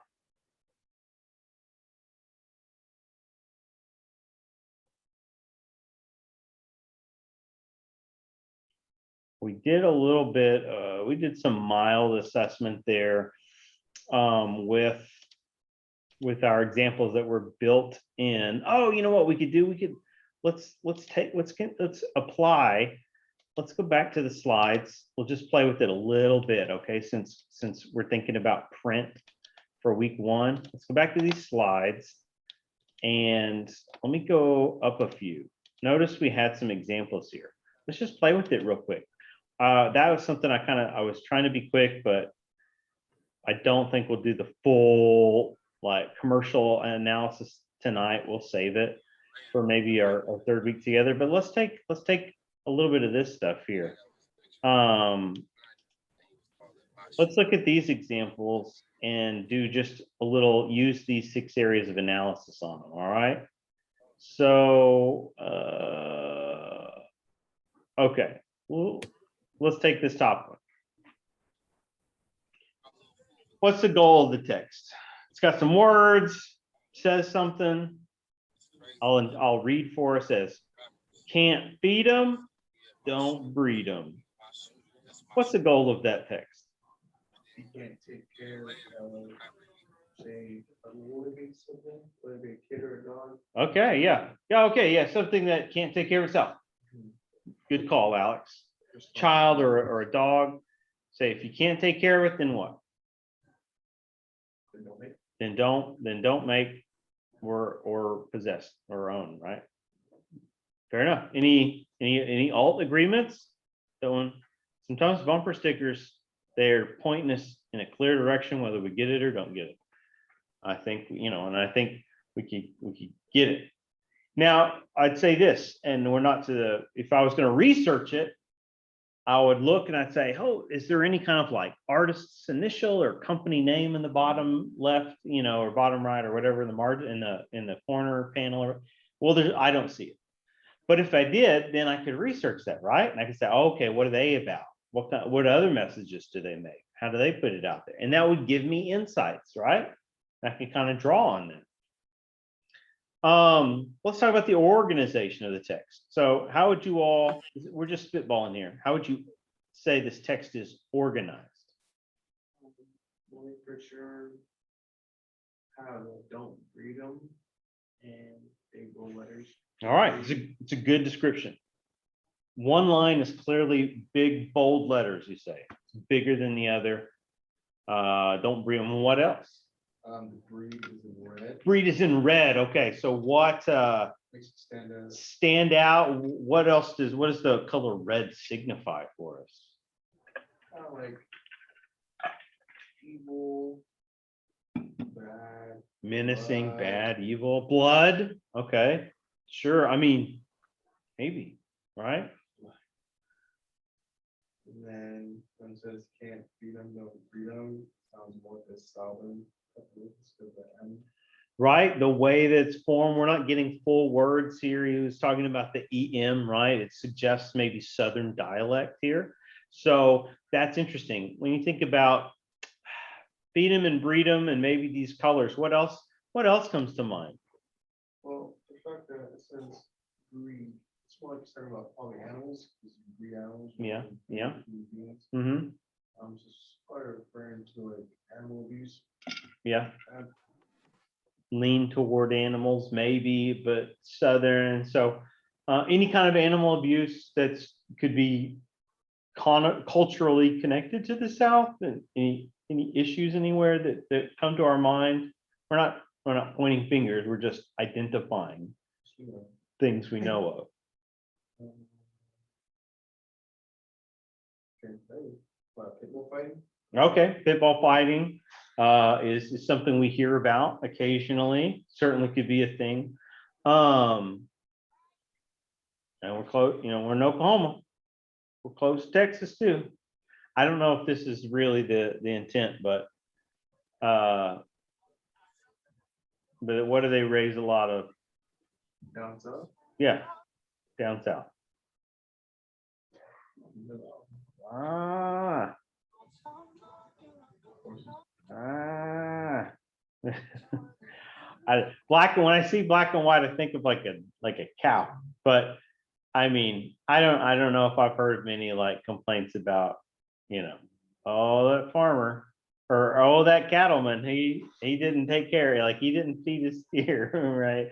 We did a little bit, we did some mild assessment there with our examples that were built in. Oh, you know what we could do? Let's apply. Let's go back to the slides. We'll just play with it a little bit, okay? Since we're thinking about print for week 1, let's go back to these slides and let me go up a few. Notice we had some examples here. Let's just play with it real quick. That was something I was trying to be quick, but I don't think we'll do the full commercial analysis tonight. We'll save it for maybe our 3rd week together. But let's take a little bit of this stuff here. Let's look at these examples and do just a little, use these 6 areas of analysis on them. All right. So, okay. Well, let's take this top one. What's the goal of the text? It's got some words, says something. I'll read for us. Says, can't feed them, don't breed them. What's the goal of that text? You can't take care of, say, would it be something? Would it be a kid or a dog? Okay, yeah. Yeah, okay, yeah. Something that can't take care of itself. Good call, Alex. Child or a dog. Say, if you can't take care of it, then what? Then don't make. then don't make or possess or own, right? Fair enough. Any alt agreements? That one, sometimes bumper stickers, they're pointing us in a clear direction, whether we get it or don't get it. I think, and I think we could get it. Now, I'd say this, and we're not to the, if I was gonna research it, I would look and I'd say, oh, is there any kind of like artist's initial or company name in the bottom left, or bottom right or whatever, in the margin, in the corner panel? Well, I don't see it. But if I did, then I could research that, right? And I could say, oh, okay, what are they about? What other messages do they make? How do they put it out there? And that would give me insights, right? I can kind of draw on that. Let's talk about the organization of the text. So how would you all, we're just spitballing here. How would you say this text is organized? Only for sure. Have don't read them and big bold letters. All right, it's a good description. One line is clearly big, bold letters, you say. It's bigger than the other. Don't breed them. What else? The breed is in red. Breed is in red. Okay, so what Makes it stand out. stand out? What does the color red signify for us? Kind of like evil, bad. Menacing, Blood. bad, evil, blood. Okay, sure. I mean, maybe, right? And then when it says can't feed them, don't breed them, sounds more like a southern. Right, the way that's formed, we're not getting full words here. He was talking about the EM, right? It suggests maybe Southern dialect here. So that's interesting. When you think about feed them and breed them and maybe these colors, what else comes to mind? Well, the fact that it says breed, it's more like talking about all the animals, because you breed animals. Yeah, yeah. human beings. Mm-hmm. Just probably referring to like animal abuse. Yeah. Lean toward animals, maybe, but Southern. So any kind of animal abuse that's could be culturally connected to the South, and any issues anywhere that come to our mind. We're not pointing fingers, we're just identifying You know, things we know of. can't tell you. But people fighting. Okay, pitbull fighting is something we hear about occasionally. Certainly could be a thing. And we're close, we're in Oklahoma. We're close to Texas too. I don't know if this is really the intent, but what do they raise a lot of? Down south. Yeah, down south. Ah. When I see black and white, I think of like a cow, but I mean, I don't know if I've heard many like complaints about, oh, that farmer or oh, that cattleman, he didn't take care, like he didn't feed his steer, right?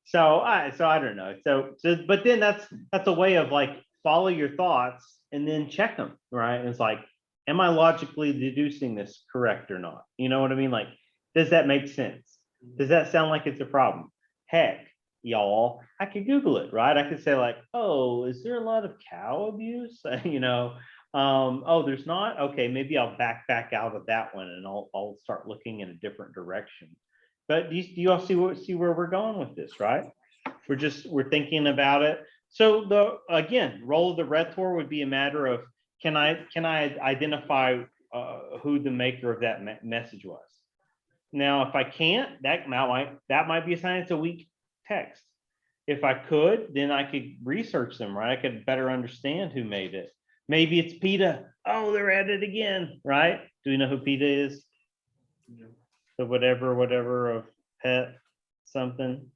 So I don't know. So but then that's a way of like follow your thoughts and then check them, right? And it's like, am I logically deducing this correct or not? You know what I mean? Like, does that make sense? Does that sound like it's a problem? Heck, y'all, I could Google it, right? I could say like, oh, is there a lot of cow abuse? Oh, there's not. Okay, maybe I'll back out of that one and I'll start looking in a different direction. But do you all see where we're going with this, right? We're thinking about it. So again, role of the rhetor would be a matter of, can I identify who the maker of that message was? Now, if I can't, that might be a sign it's a weak text. If I could, then I could research them, right? I could better understand who made it. Maybe it's PETA. Oh, they're at it again, right? Do we know who PETA is? Yeah. The whatever of pet something.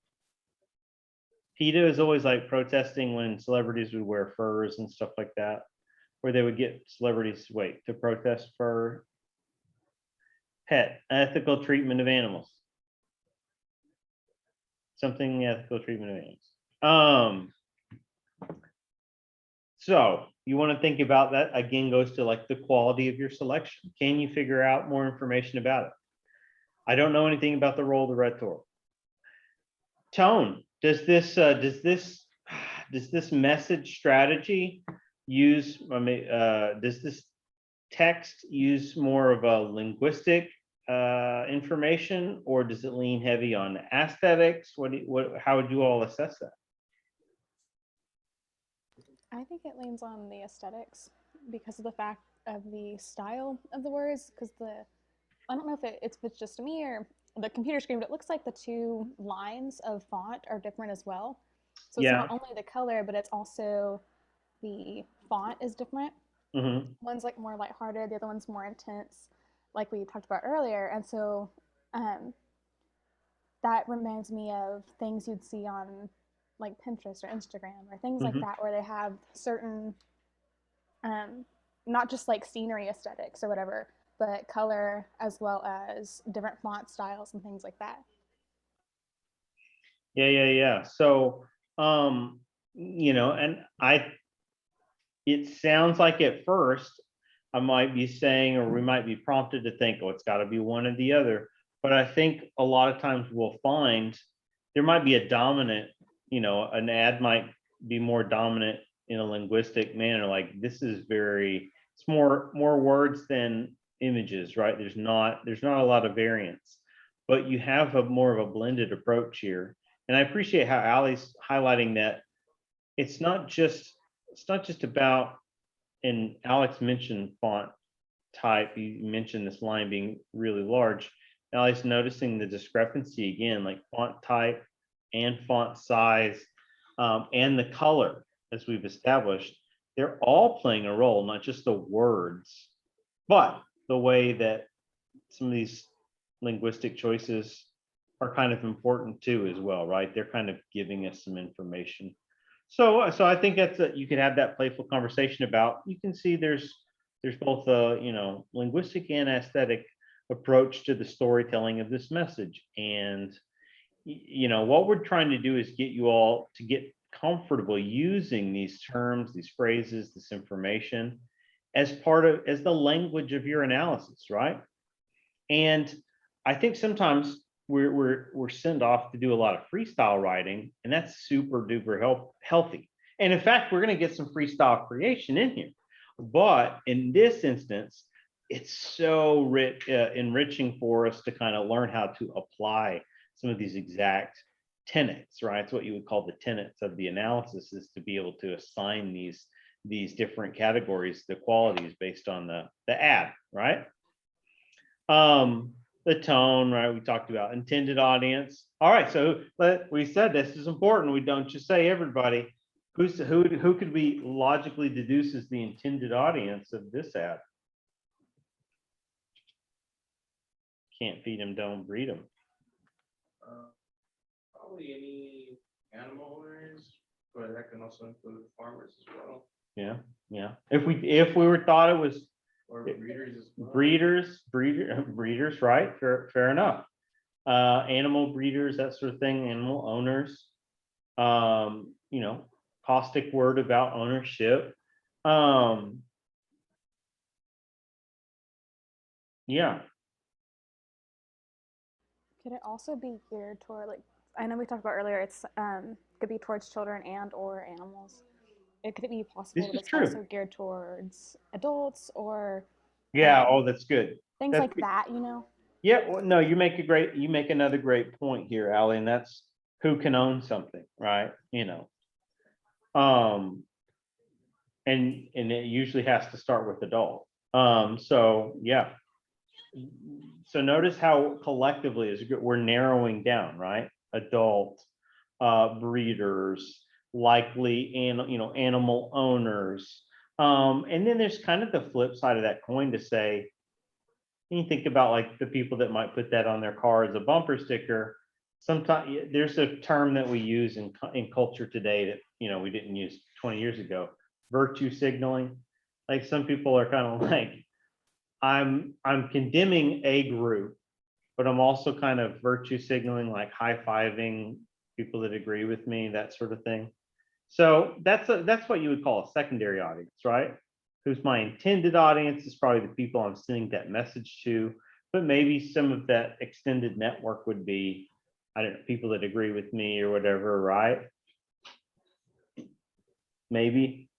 PETA is always like protesting when celebrities would wear furs and stuff like that, where they would get celebrities to protest for pet ethical treatment of animals. Something ethical treatment of animals. So you want to think about that, again, goes to like the quality of your selection. Can you figure out more information about it? I don't know anything about the role of the rhetor. Tone, does this message strategy use, does this text use more of a linguistic information, or does it lean heavy on aesthetics? How would you all assess that? I think it leans on the aesthetics because of the fact of the style of the words. Because I don't know if it's just me or the computer screen, but it looks like the two lines of font are different as well. So it's Yeah. not only the color, but it's also the font is different. Mm-hmm. One's like more lighthearted, the other one's more intense, like we talked about earlier. And so that reminds me of things you'd see on like Pinterest or Instagram or things like Mm-hmm. that, where they have certain, not just like scenery aesthetics or whatever, but color as well as different font styles and things like that. Yeah. So, and it sounds like at first I might be saying, or we might be prompted to think, oh, it's got to be one or the other. But I think a lot of times we'll find there might be a dominant, an ad might be more dominant in a linguistic manner. Like this is it's more words than images, right? There's not a lot of variance, but you have more of a blended approach here. And I appreciate how Allie's highlighting that it's not just about, and Alex mentioned font type. You mentioned this line being really large. Alex noticing the discrepancy again, like font type and font size, and the color, as we've established, they're all playing a role, not just the words, but the way that some of these linguistic choices are kind of important too as well, right? They're kind of giving us some information. So I think you could have that playful conversation about, you can see there's both a, linguistic and aesthetic approach to the storytelling of this message. And, what we're trying to do is get you all to get comfortable using these terms, these phrases, this information as the language of your analysis, right? And I think sometimes we're sent off to do a lot of freestyle writing, and that's super duper healthy. And in fact, we're going to get some freestyle creation in here. But in this instance, it's so rich, enriching for us to kind of learn how to apply some of these exact tenets, right? It's what you would call the tenets of the analysis, is to be able to assign these different categories, the qualities based on the ad, right? The tone, right? We talked about intended audience. All right, so we said this is important. We don't just say everybody. Who could we logically deduce as the intended audience of this ad? Can't feed them, don't breed them. Probably any animal owners, but that can also include farmers as well, Yeah. If we were thought it was or breeders as well. breeders, right? Fair enough. Animal breeders, that sort of thing, animal owners. Caustic word about ownership. Yeah. Could it also be geared toward, like, I know we talked about earlier, it's could be towards children and or animals. It could be possible This that is it's true. also geared towards adults or Yeah. Oh, that's good. things That's like that, Yeah, well, no, you make another great point here, Allie, and that's who can own something, right? And it usually has to start with adult. So yeah. So notice how collectively as we're narrowing down, right? Adult, breeders, likely, and animal owners. And then there's kind of the flip side of that coin to say, you think about like the people that might put that on their car as a bumper sticker. Sometimes there's a term that we use in culture today that we didn't use 20 years ago, virtue signaling. Like some people are kind of like, I'm condemning a group, but I'm also kind of virtue signaling, like high-fiving people that agree with me, that sort of thing. So that's what you would call a secondary audience, right? Who's my intended audience is probably the people I'm sending that message to. But maybe some of that extended network would be, I don't know, people that agree with me or whatever, right? Maybe.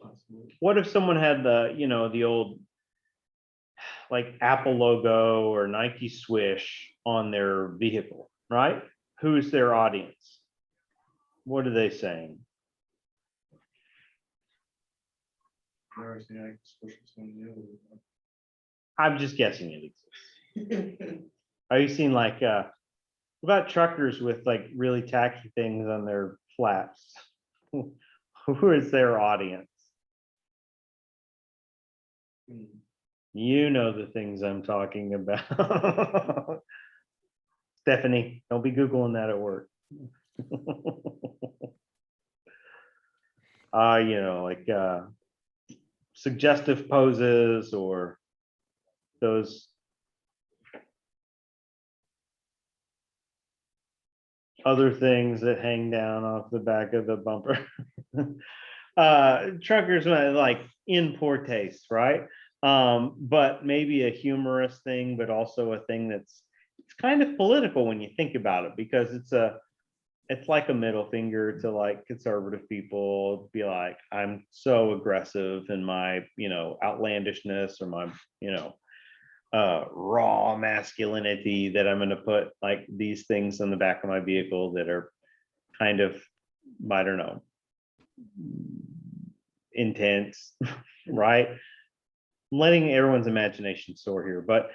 Possibly. What if someone had the, you know, the old like Apple logo or Nike swish on their vehicle, right? Who's their audience? What are they saying? Interesting, I switch between the I'm just guessing it exists. other. Have you seen like what about truckers with like really tacky things on their flaps? Who is their audience? Hmm. You know the things I'm talking about. Stephanie, don't be Googling that at work. You know, like suggestive poses or those other things that hang down off the back of the bumper. Truckers like in poor taste, right? But maybe a humorous thing, but also a thing that's it's kind of political when you think about it, because it's like a middle finger to like conservative people, be like, I'm so aggressive in my, you know, outlandishness or my, you know, raw masculinity that I'm going to put like these things on the back of my vehicle that are kind of, I don't know, intense, right? Letting everyone's imagination soar here, but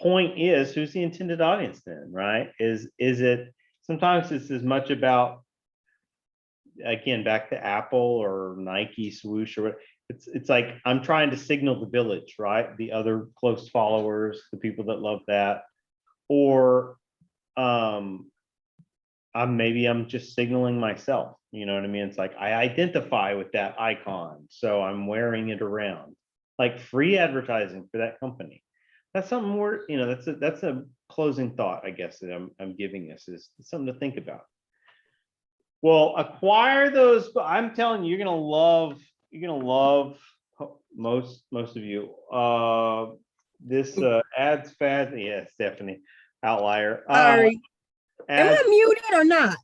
point is, who's the intended audience then, right? Is it sometimes it's as much about, again, back to Apple or Nike swoosh or what, it's like I'm trying to signal the village, right? The other close followers, the people that love that, or maybe I'm just signaling myself, you know what I mean? It's like I identify with that icon, so I'm wearing it around, like free advertising for that company. That's something more, you know, that's a closing thought, I guess, that I'm giving us, is something to think about. Well, acquire those. I'm telling you, you're gonna love most of you. This ads fad. Yeah, Stephanie, outlier. Sorry. Am Ads, I muted or not?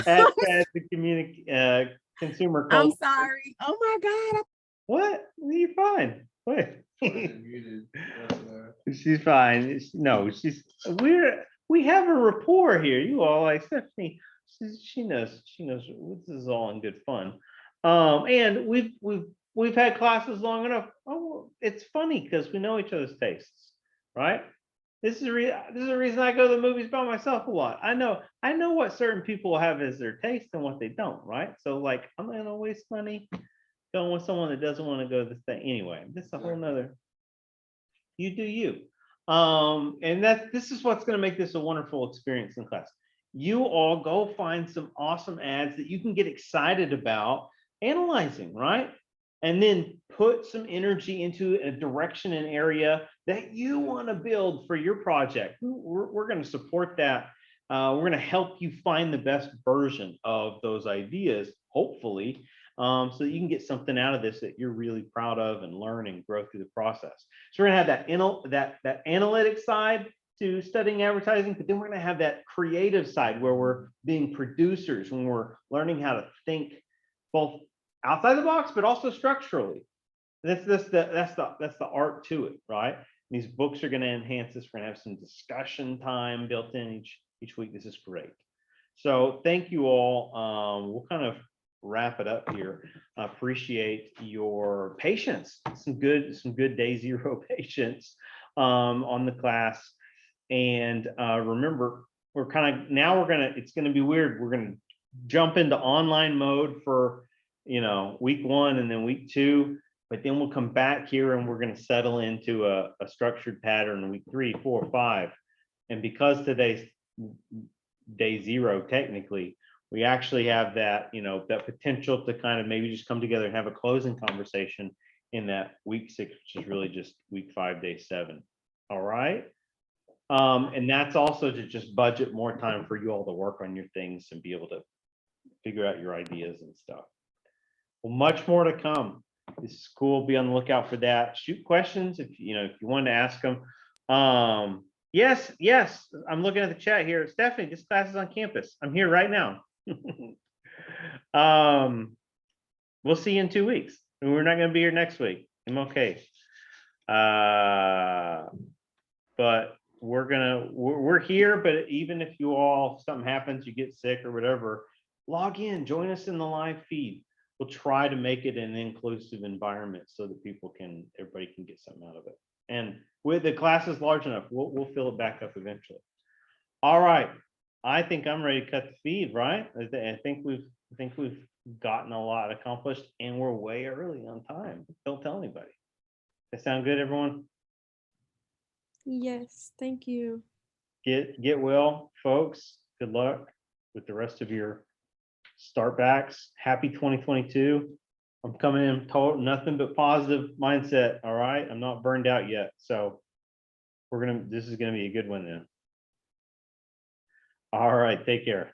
ads fad to consumer I'm culture. sorry. Oh my God. What? You're fine. What? Muted. She's fine. No, we have a rapport here. You all like Stephanie. She knows this is all in good fun. And we've had classes long enough. Oh, it's funny because we know each other's tastes, right? This is a reason I go to the movies by myself a lot. I know what certain people have as their taste and what they don't, right? So like I'm not gonna waste money going with someone that doesn't want to go to this thing anyway. This is a whole nother. You do you. And this is what's going to make this a wonderful experience in class. You all go find some awesome ads that you can get excited about analyzing, right? And then put some energy into a direction and area that you want to build for your project. We're going to support that. We're going to help you find the best version of those ideas, hopefully, so that you can get something out of this that you're really proud of and learn and grow through the process. So we're gonna have that analytic side to studying advertising, but then we're gonna have that creative side where we're being producers, when we're learning how to think both outside the box, but also structurally. That's the art to it, right? These books are gonna enhance this. We're gonna have some discussion time built in each week. This is great. So thank you all. We'll kind of wrap it up here. Appreciate your patience. Some good day zero patience on the class. And remember, it's gonna be weird. We're gonna jump into online mode for, you know, week 1 and then week 2, but then we'll come back here and we're gonna settle into a structured pattern in week 3, 4, 5. And because today's day 0, technically, we actually have that, you know, that potential to kind of maybe just come together and have a closing conversation in that week 6, which is really just week 5, day 7. All right. And that's also to just budget more time for you all to work on your things and be able to figure out your ideas and stuff. Well, much more to come. This is cool. Be on the lookout for that. Shoot questions if if you wanted to ask them. Yes, I'm looking at the chat here. Stephanie, this class is on campus. I'm here right now. We'll see you in 2 weeks. And we're not going to be here next week. I'm okay. But we're here, but even if something happens, you get sick or whatever, log in, join us in the live feed. We'll try to make it an inclusive environment so that everybody can get something out of it. And with the class is large enough, we'll fill it back up eventually. All right. I think I'm ready to cut the feed, right? I think we've gotten a lot accomplished and we're way early on time. Don't tell anybody. That sound good, everyone? Yes, thank you. Get well, folks. Good luck with the rest of your start backs. Happy 2022. I'm coming in total nothing but positive mindset. All right. I'm not burned out yet. So this is gonna be a good one then. All right, take care.